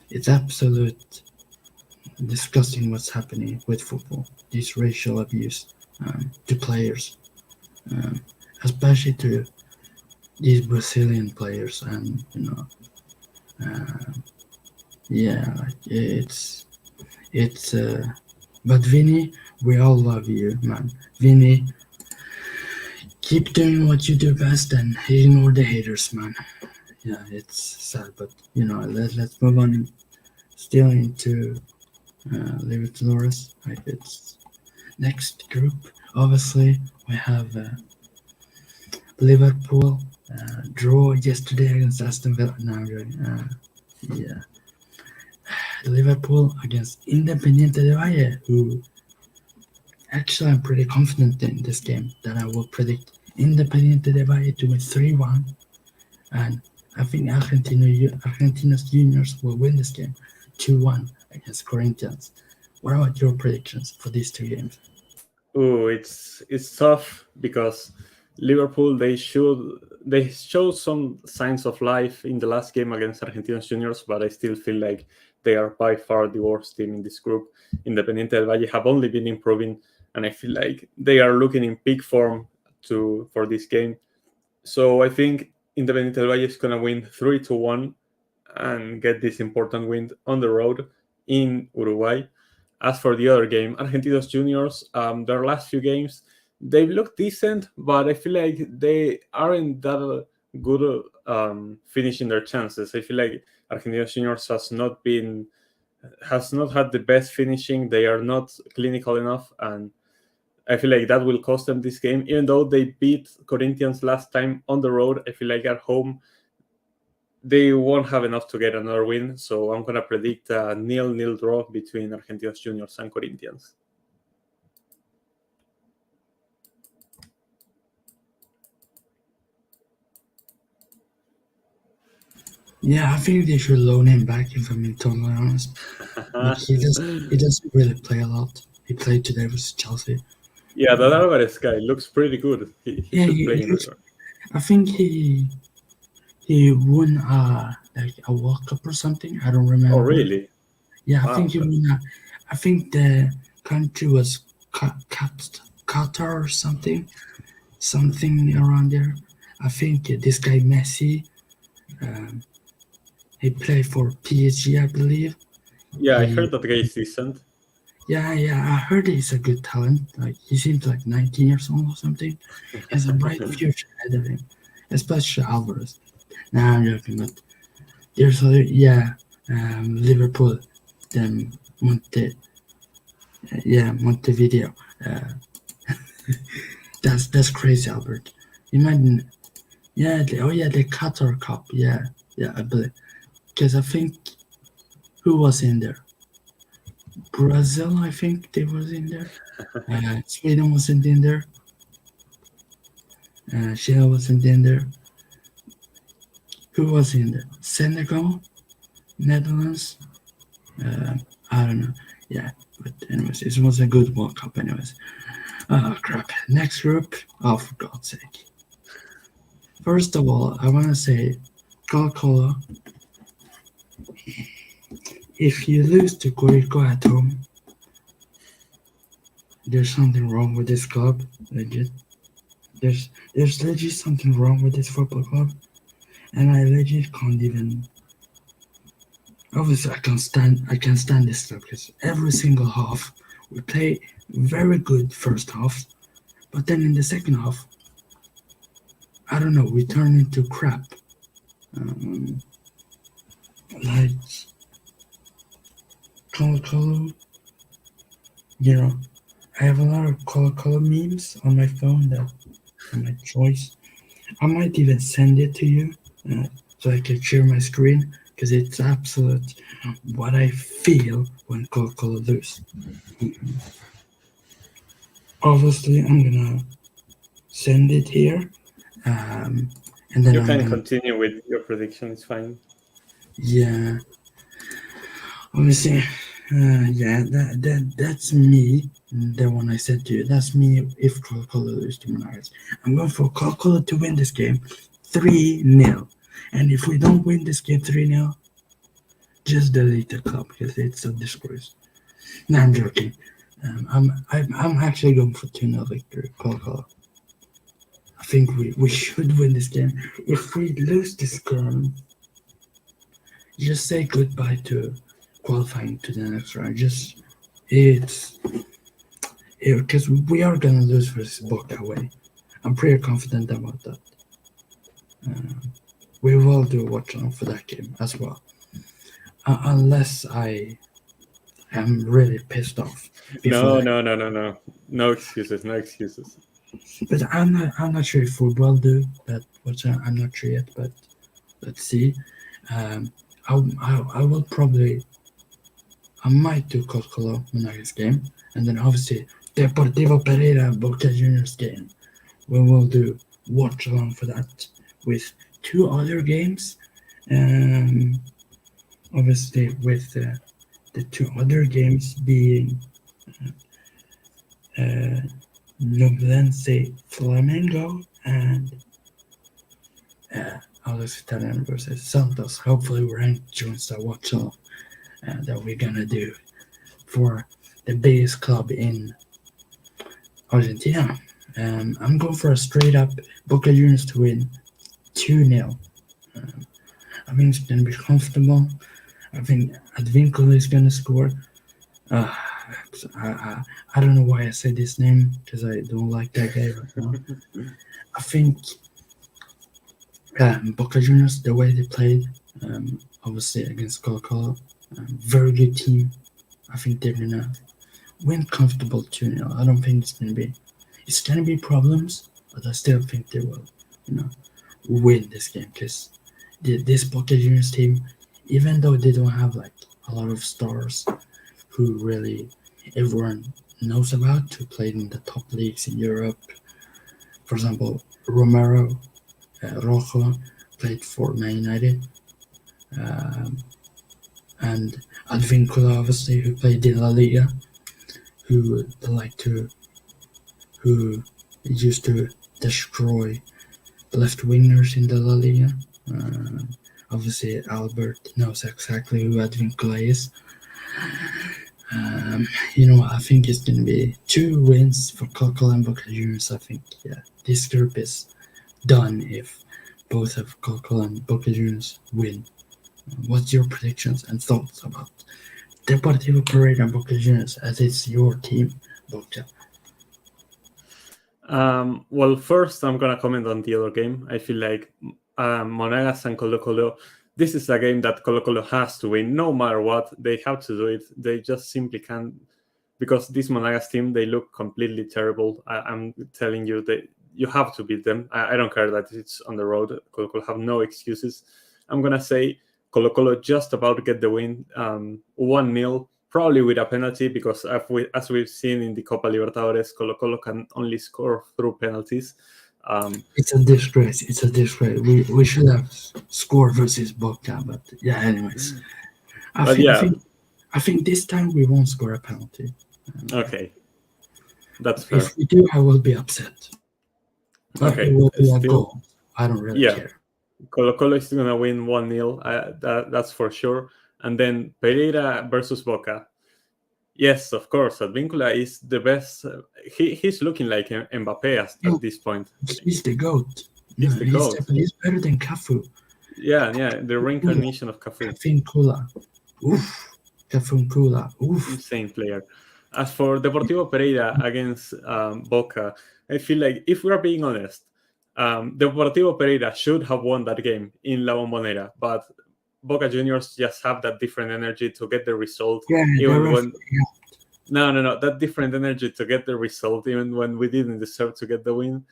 it's absolute disgusting what's happening with football. This racial abuse to players, um, especially to these Brazilian players, and uh, yeah, like it's. But Vinny, we all love you, man. Vinny, keep doing what you do best and ignore the haters, man. Yeah, it's sad, but let's move on. Still into Libertadores. Like it's next group. Obviously, we have Liverpool draw yesterday against Aston Villa. Now, yeah, Liverpool against Independiente de Valle, who actually I'm pretty confident in this game that I will predict Independiente de Valle to win 3-1, and I think Argentinos Juniors will win this game 2-1 against Corinthians. What about your predictions for these two games? Oh, it's tough because Liverpool they showed some signs of life in the last game against Argentinos Juniors, but I still feel like they are by far the worst team in this group. Independiente del Valle have only been improving, and I feel like they are looking in peak form for this game. So I think Independiente del Valle is gonna win 3-1 and get this important win on the road in Uruguay. As for the other game, Argentinos Juniors, their last few games, they've looked decent, but I feel like they aren't that good finishing their chances. I feel like Argentinos Juniors has not had the best finishing. They are not clinical enough, and I feel like that will cost them this game. Even though they beat Corinthians last time on the road, I feel like at home they won't have enough to get another win. So I'm gonna predict a 0-0 draw between Argentinos Juniors and Corinthians. Yeah, I think they should loan him back if I'm being totally honest. Like he doesn't really play a lot. He played today with Chelsea. Yeah, that Alvarez guy looks pretty good. He Yeah, should play in River. I think he won like a World Cup or something. I don't remember. Oh, really? Yeah, I Wow. think he won. I think the country was Qatar or something around there. I think this guy Messi, he played for PSG, I believe. Yeah, I heard that guy is decent. Yeah, I heard he's a good talent. Like he seems like 19 years old or something. He has a bright future ahead of him, especially Alvarez. Nah, I'm joking, but there's other Liverpool, then Montevideo. That's crazy, Albert. Imagine, the Qatar Cup. Yeah, I believe, because I think who was in there? Brazil, I think they was in there. Sweden wasn't in there. Chile wasn't in there. Who was in there? Senegal, Netherlands. I don't know. Yeah, but anyways, it was a good World Cup. Anyways, oh crap. Next group. Oh, for God's sake. First of all, I want to say Coca-Cola if you lose to Curicó at home, there's something wrong with this club. Legit. There's legit something wrong with this football club, and I legit can't even. Obviously, I can't stand this club because every single half we play very good first half, but then in the second half, I don't know, we turn into crap. Um, like Colo Colo, you know, I have a lot of Colo Colo memes on my phone that are my choice. I might even send it to you so I can share my screen because it's absolute what I feel when Colo Colo lose. Obviously, I'm gonna send it here, and then You I'm can gonna continue with your prediction. It's fine. yeah. Obviously, yeah, that's me. The one I said to you, that's me. If Colo Colo lose to Monarchs, I'm going for Colo Colo to win this game, 3-0. And if we don't win this game 3-0, just delete the club because it's a disgrace. No, I'm joking. I'm actually going for 2-0 victory, Colo Colo. I think we should win this game. If we lose this game, just say goodbye to qualifying to the next round. Just it's because we are gonna lose versus Boca away. I'm pretty confident about that. Uh, we will do watch on for that game as well, unless I am really pissed off before No, that. no, no, no, no. No excuses. No excuses. But I'm not sure if we will do that. Watch I'm not sure yet, but let's see. Um, I will probably I might do Colo Monagas game, and then obviously Deportivo Pereira Boca Juniors game. We will do watch along for that with two other games. Um, obviously with the two other games being uh, Nublense Flamengo and Alex Italian versus Santos. Hopefully, we're in joins that watch along that we're gonna do for the biggest club in Argentina. I'm going for a straight up Boca Juniors to win 2-0. Um, I think it's going to be comfortable. I think Advincula is going to score. Uh, I don't know why I said this name because I don't like that guy right now. I think Boca Juniors, the way they played, obviously against Colo Colo, very good team. I think they're going to win comfortable 2-0. I don't think it's gonna be problems, but I still think they will, you know, win this game because this Boca Juniors team, even though they don't have like a lot of stars who really everyone knows about who played in the top leagues in Europe. For example, Romero Rojo played for Man United, um, and Advincula obviously who played in La Liga, who like to who used to destroy left wingers in the La Liga. Obviously, Albert knows exactly who Advincula is. I think it's going to be 2 wins for Coco and Boca Juniors. I think, yeah, this group is done if both of Coco and Boca Juniors win. What's your predictions and thoughts about Deportivo Pereira and Boca Juniors as it's your team, Boca? Well, first, I'm going to comment on the other game. I feel like Monagas and Colo Colo, this is a game that Colo Colo has to win. No matter what, they have to do it. They just simply can't, because this Monagas team, they look completely terrible. I'm telling you, that you have to beat them. I don't care that it's on the road. Colo Colo have no excuses. I'm going to say Colo Colo just about to get the win, 1-0. Probably with a penalty, because as we've seen in the Copa Libertadores, Colo Colo can only score through penalties. It's a disgrace. It's a disgrace. We should have scored versus Boca, but yeah. Anyways, I think this time we won't score a penalty. Okay, that's fair. If we do, I will be upset. But Okay, it will be a still, goal. I don't really care. Colo Colo is gonna win 1-0. That's for sure. And then Pereira versus Boca. Yes, of course. Advíncula is the best. He's looking like Mbappe Yeah, at this point. he's the GOAT. No, He's the GOAT. He's better than Cafu. Yeah, the reincarnation of Cafu. Advíncula. Oof. Advíncula. Oof. Insane player. As for Deportivo Pereira against Boca, I feel like, if we are being honest, Deportivo Pereira should have won that game in La Bombonera, but Boca Juniors just have that different energy to get the result. Yeah, even when no, that different energy to get the result, even when we didn't deserve to get the win.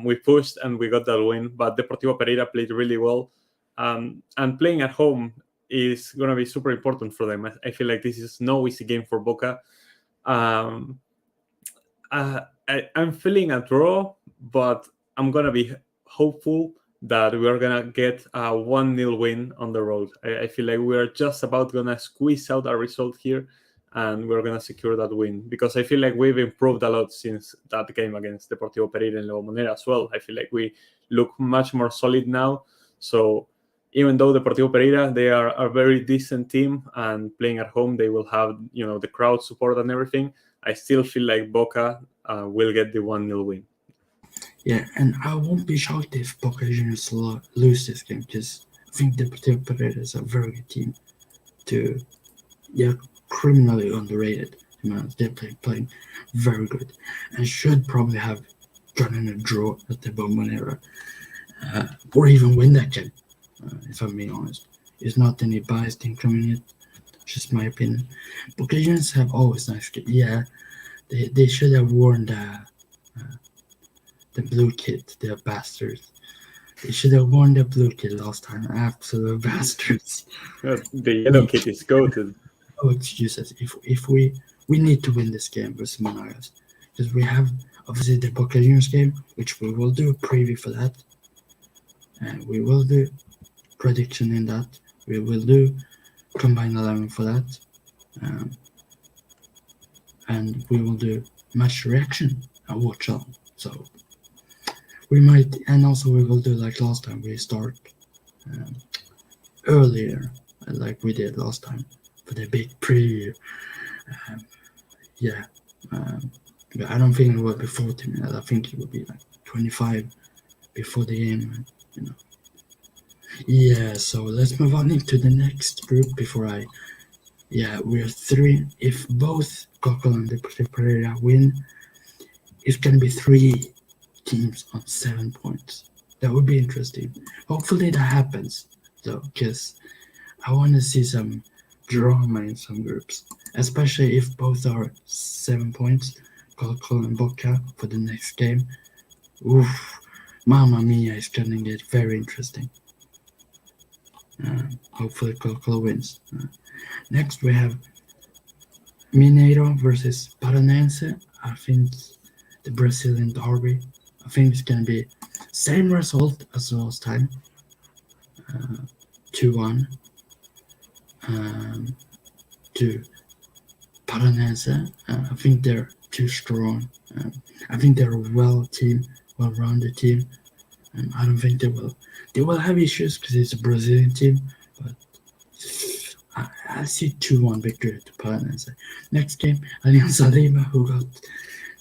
We pushed and we got that win, but Deportivo Pereira played really well. And playing at home is going to be super important for them. I feel like this is no easy game for Boca. I'm feeling a draw, but I'm going to be hopeful that we're going to get a 1-0 win on the road. I feel like we're just about going to squeeze out a result here, and we're going to secure that win, because I feel like we've improved a lot since that game against Deportivo Pereira in La Bombonera as well. I feel like we look much more solid now. So even though Deportivo Pereira, they are a very decent team, and playing at home, they will have, the crowd support and everything, I still feel like Boca will get the 1-0 win. Yeah, and I won't be shocked if Boca Juniors lose this game, because I think Deportivo Pereira is a very good team. They're criminally underrated. They're playing very good, and should probably have gotten a draw at the Bombonera, or even win that game. If I'm being honest, it's not any biased thing coming in. Just my opinion. Boca Juniors have always nice games. Yeah, they should have worn the blue kit. They're bastards. They should have worn the blue kit last time. Absolute bastards. The yellow kit is goated. Oh, excuses. If we need to win this game versus Monagas, because we have obviously the Boca Juniors game, which we will do a preview for that, and we will do prediction in that. We will do combined 11 for that, and we will do match reaction and watch on. So we might, and also we will do like last time. We start earlier, like we did last time for the big preview. But I don't think it will be 40 minutes. I think it will be like 25 before the game. Yeah, so let's move on into the next group before we're 3. If both Coca and Deportivo Pereira win, it's going to be 3 teams on 7 points. That would be interesting. Hopefully that happens, though, because I want to see some drama in some groups, especially if both are 7 points, Coca and Boca, for the next game. Oof, Mamma Mia, it's going to get very interesting. Hopefully Coca wins. Next we have Mineiro versus Paranense. I think the Brazilian derby. I think it's going to be same result as last time. 2-1 to Paranense. I think they're too strong. I think they're a well-rounded team. I don't think they will have issues because it's a Brazilian team, but I see 2-1 victory to Paranense. Next game, Alianza Lima, who got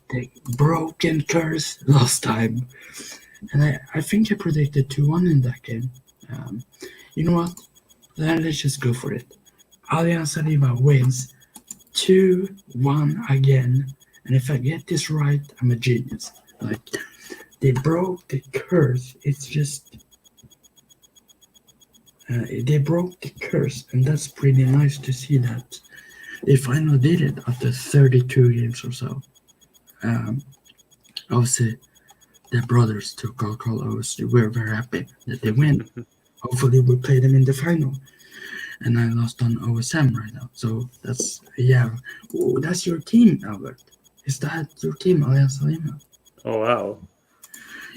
the broken curse last time, and I think I predicted 2-1 in that game. You know what? Let's just go for it. Alianza Lima wins 2-1 again, and if I get this right, I'm a genius. Like, they broke the curse. It's just they broke the curse, and that's pretty nice to see that they finally did it after 32 games or so. Obviously, their brothers to Coca-Cola, obviously, we're very happy that they win. Hopefully, we play them in the final. And I lost on OSM right now, so that's that's your team, Albert. Is that your team, Alianza Lima? Oh wow!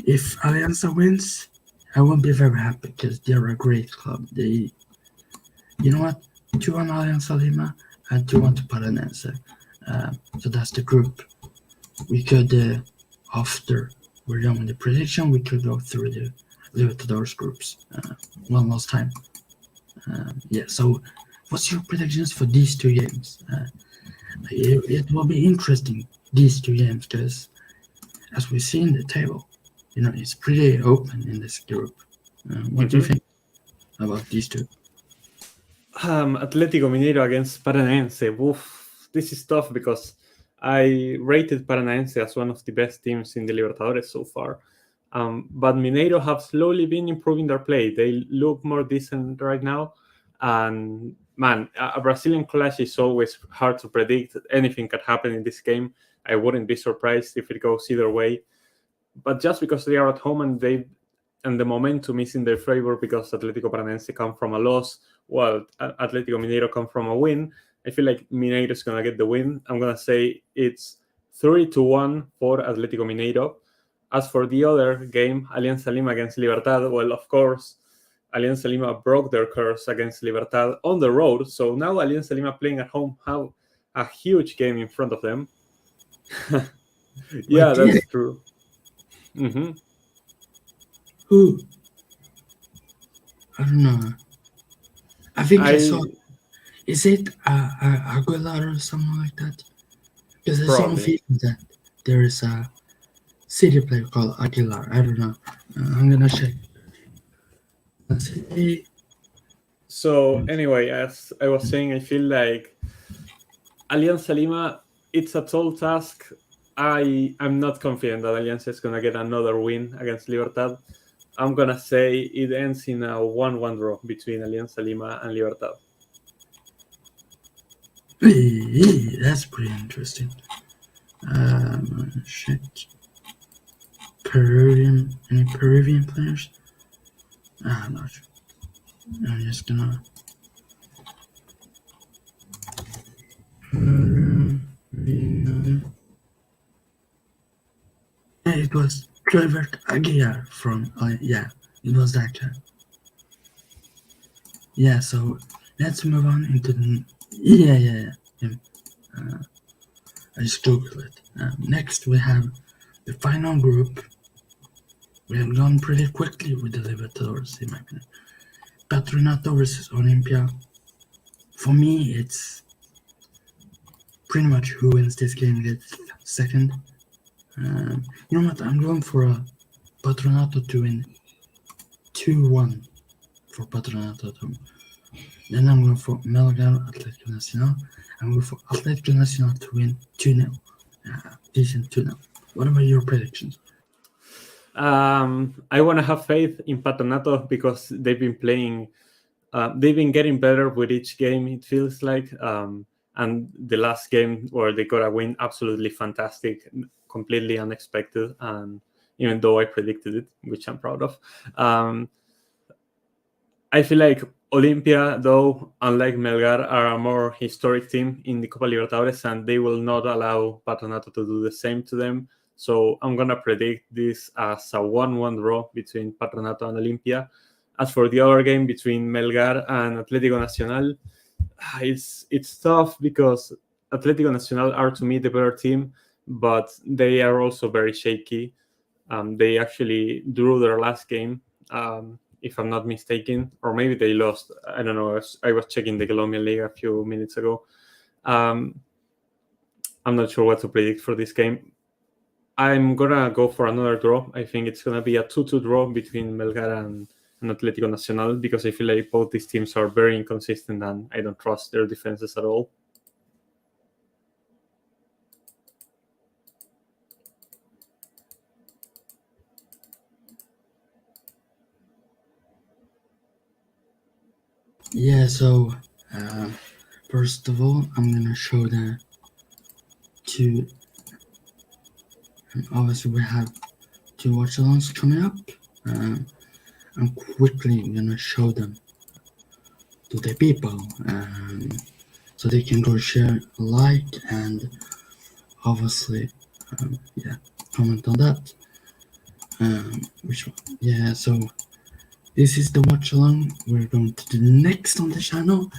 If Alianza wins, I won't be very happy because they're a great club. You know what? 2-1 Alianza Lima and 2-1 to Paranense. So that's the group. We could, after we're done with the prediction, we could go through the Libertadores groups one last time. So What's your predictions for these two games? It will be interesting, these two games, because as we see in the table, it's pretty open in this group. What do you think about these two? Atlético Mineiro against Paranaense. Oof, this is tough because I rated Paranaense as one of the best teams in the Libertadores so far. But Mineiro have slowly been improving their play. They look more decent right now. And man, a Brazilian clash is always hard to predict. Anything can happen in this game. I wouldn't be surprised if it goes either way. But just because they are at home and the momentum is in their favor because Atlético Paranaense come from a loss, while Atlético Mineiro come from a win, I feel like Mineiro is going to get the win. I'm going to say it's 3-1 for Atlético Mineiro. As for the other game, Alianza Lima against Libertad, well, of course, Alianza Lima broke their curse against Libertad on the road. So now Alianza Lima playing at home have a huge game in front of them. Yeah, that's true. Mm-hmm. Who? I don't know. I think I saw. Is it Aguilar or something like that? Because I saw on FIFA that there is a city player called Aguilar. I don't know. I'm gonna check. Let's see. So anyway, as I was saying, I feel like Alianza Lima, it's a tall task. I'm not confident that Alianza is gonna get another win against Libertad. I'm gonna say it ends in a 1-1 draw between Alianza Lima and Libertad. That's pretty interesting. Shit. Any Peruvian players? I'm not sure. I'm just gonna. It was Trevor Aguilar from. Yeah, it was that guy. Yeah, so let's move on into the. Yeah. I just googled it. Next, we have the final group. We have gone pretty quickly with the Libertadores, in my opinion. Patronato versus Olimpia. For me, it's pretty much who wins this game gets second. You know what? I'm going for a Patronato to win 2-1 for Patronato. Then I'm going for Melgar Atlético Nacional. I'm going for Atlético Nacional to win 2-0. Decent 2-0. What about your predictions? I want to have faith in Patronato because they've been playing. They've been getting better with each game, it feels like. And the last game where they got a win, absolutely fantastic, completely unexpected. And even though I predicted it, which I'm proud of. I feel like Olimpia, though, unlike Melgar, are a more historic team in the Copa Libertadores, and they will not allow Patronato to do the same to them. So I'm going to predict this as a 1-1 draw between Patronato and Olimpia. As for the other game between Melgar and Atlético Nacional, it's tough because Atlético Nacional are, to me, the better team, but they are also very shaky. They actually drew their last game, if I'm not mistaken, or maybe they lost. I don't know. I was checking the Colombian League a few minutes ago. I'm not sure what to predict for this game. I'm going to go for another draw. I think it's going to be a 2-2 draw between Melgar and Atlético Nacional because I feel like both these teams are very inconsistent and I don't trust their defenses at all. Yeah, so first of all, I'm going to show the two. Obviously, we have two watch-alongs coming up. I'm quickly going to show them to the people so they can go share, like, and obviously, comment on that. Which one? Yeah, so this is the watch-along. We're going to the next on the channel.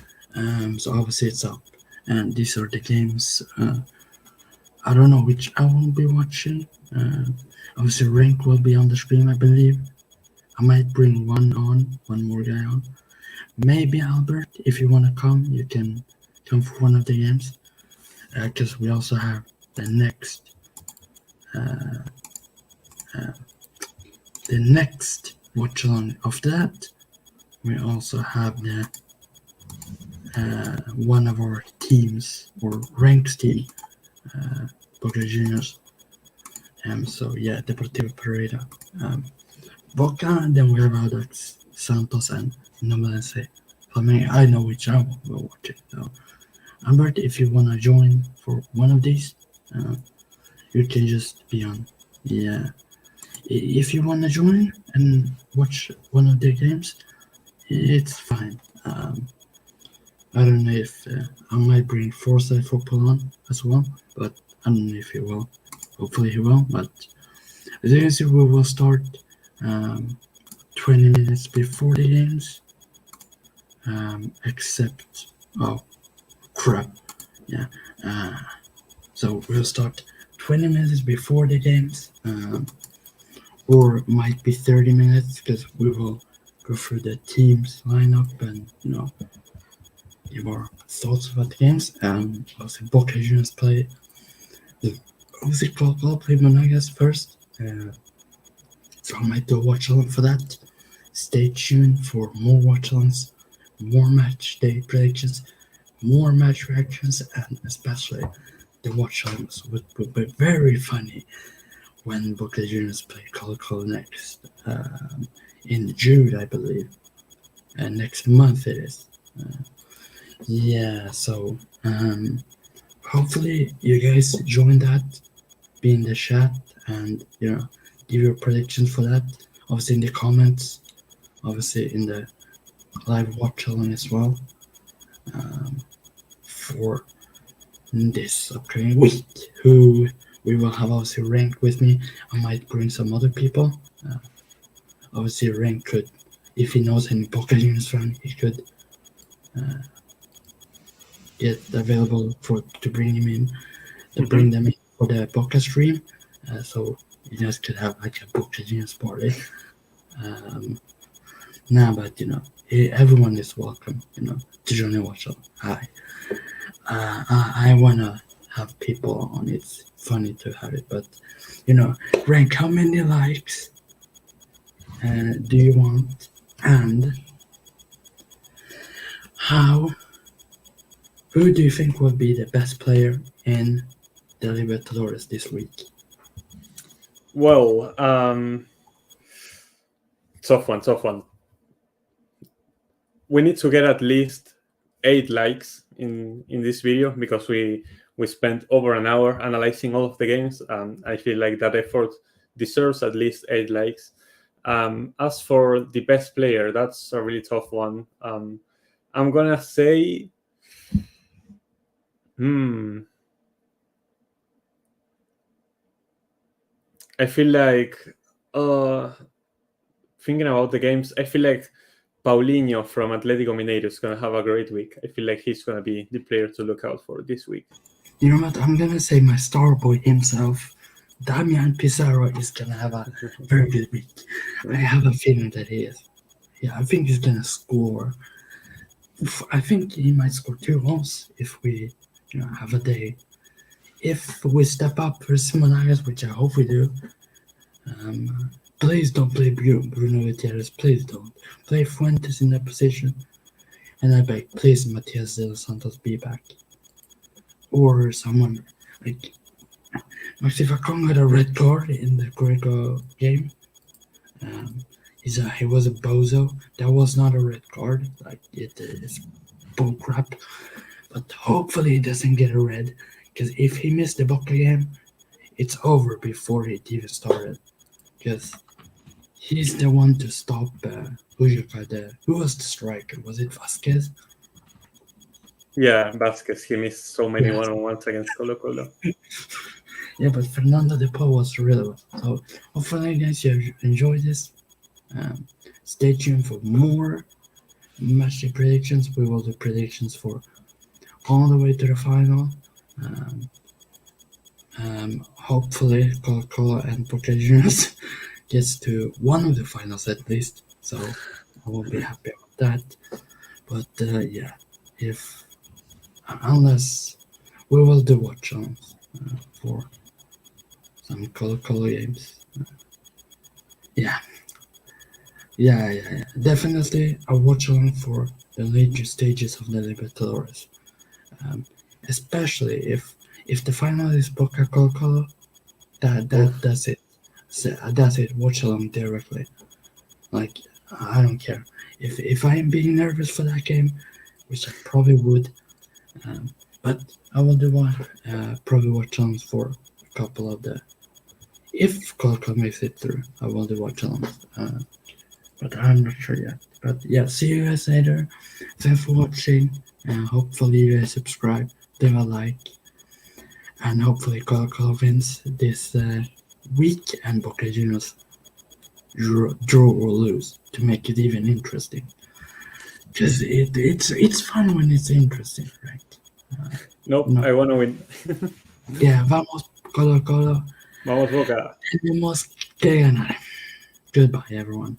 So obviously it's up. And these are the games. I don't know which I will be watching. Obviously rank will be on the screen, I believe. I might bring one more guy on. Maybe Albert, if you want to come, you can come for one of the games. Because we also have the next watch along of that. We also have the one of our teams or ranks team, Boca Juniors. So yeah, Deportivo Pereira, Boca, and then we have Audax, Santos, and Numalense. I know which I will watch it. So, Albert, if you wanna join for one of these, you can just be on. Yeah, if you wanna join and watch one of their games, it's fine. I don't know if I might bring Foresight Football on as well, but I don't know if he will. Hopefully he will, but as you can see, we will start 20 minutes before the games, except, oh crap, yeah, so we'll start 20 minutes before the games, or might be 30 minutes, because we will go through the team's lineup and, give our thoughts about the games. Obviously, Boca Juniors play. Obviously, Copa play Monagas first. So I might do a watch along for that. Stay tuned for more watch alongs, more match day predictions, more match reactions, and especially the watch alongs would be very funny when Boca Juniors play Colo Colo next in June, I believe. And next month it is. Yeah, so hopefully you guys join that, be in the chat, and give your predictions for that. Obviously in the comments, obviously in the live watch along as well. For this upcoming week, who we will have obviously ranked with me. I might bring some other people. Obviously rank could, if he knows any Boca Juniors fan, he could get available to bring him in, to bring them in for the Boca stream, so you guys could have like a Boca Juniors party. But everyone is welcome, to join the watch along. Hi, I wanna have people on. It's funny to have it, but rank, how many likes do you want, and who do you think will be the best player in the Libertadores this week? Well, tough one. We need to get at least 8 likes in this video, because we spent over an hour analyzing all of the games. I feel like that effort deserves at least 8 likes. As for the best player, that's a really tough one. I'm gonna say I feel like thinking about the games, I feel like Paulinho from Atlético Mineiro is going to have a great week. I feel like he's going to be the player to look out for this week. You know what? I'm going to say my star boy himself, Damian Pizarro, is going to have a very good week. I have a feeling that he is. Yeah, I think he's going to score. I think he might score 2 goals if we have a day. If we step up for Simonagas, which I hope we do, please don't play Bruno Gutierrez. Please don't. Play Fuentes in that position. And I beg, please, Matias de los Santos be back. Or someone like Maxi Facon got a red card in the Greco game. He was a bozo. That was not a red card. Like, it is bullcrap. But hopefully he doesn't get a red. Because if he missed the Boca game, it's over before it even started. Because he's the one to stop who was the striker? Was it Vasquez? Yeah, Vasquez. He missed so many one-on-ones against Colo Colo. Yeah, but Fernando de Paul was really well. So hopefully, guys, you enjoy this. Stay tuned for more match predictions. We will do predictions for all the way to the final. Hopefully Coca-Cola and Boca Juniors gets to one of the finals at least, so I will be happy about that. But yeah, if unless we will do watch ons for some Colo games. Yeah. Definitely a watch along for the later stages of the Libertadores. Especially if the final is Boca Colo, that's it. That's it. Watch along directly. Like I don't care if I am being nervous for that game, which I probably would. But I will do one. Probably watch alongs for a couple of the. If Colo makes it through, I will do watch alongs. But I'm not sure yet. But yeah, see you guys later. Thanks for watching, and hopefully you guys subscribe, leave a like, and hopefully Colo wins this week and Boca Juniors draw or lose to make it even interesting. Because it's fun when it's interesting, right? Nope, no. I want to win. Yeah, vamos Colo. Vamos Boca. Tenemos que ganar. Goodbye, everyone.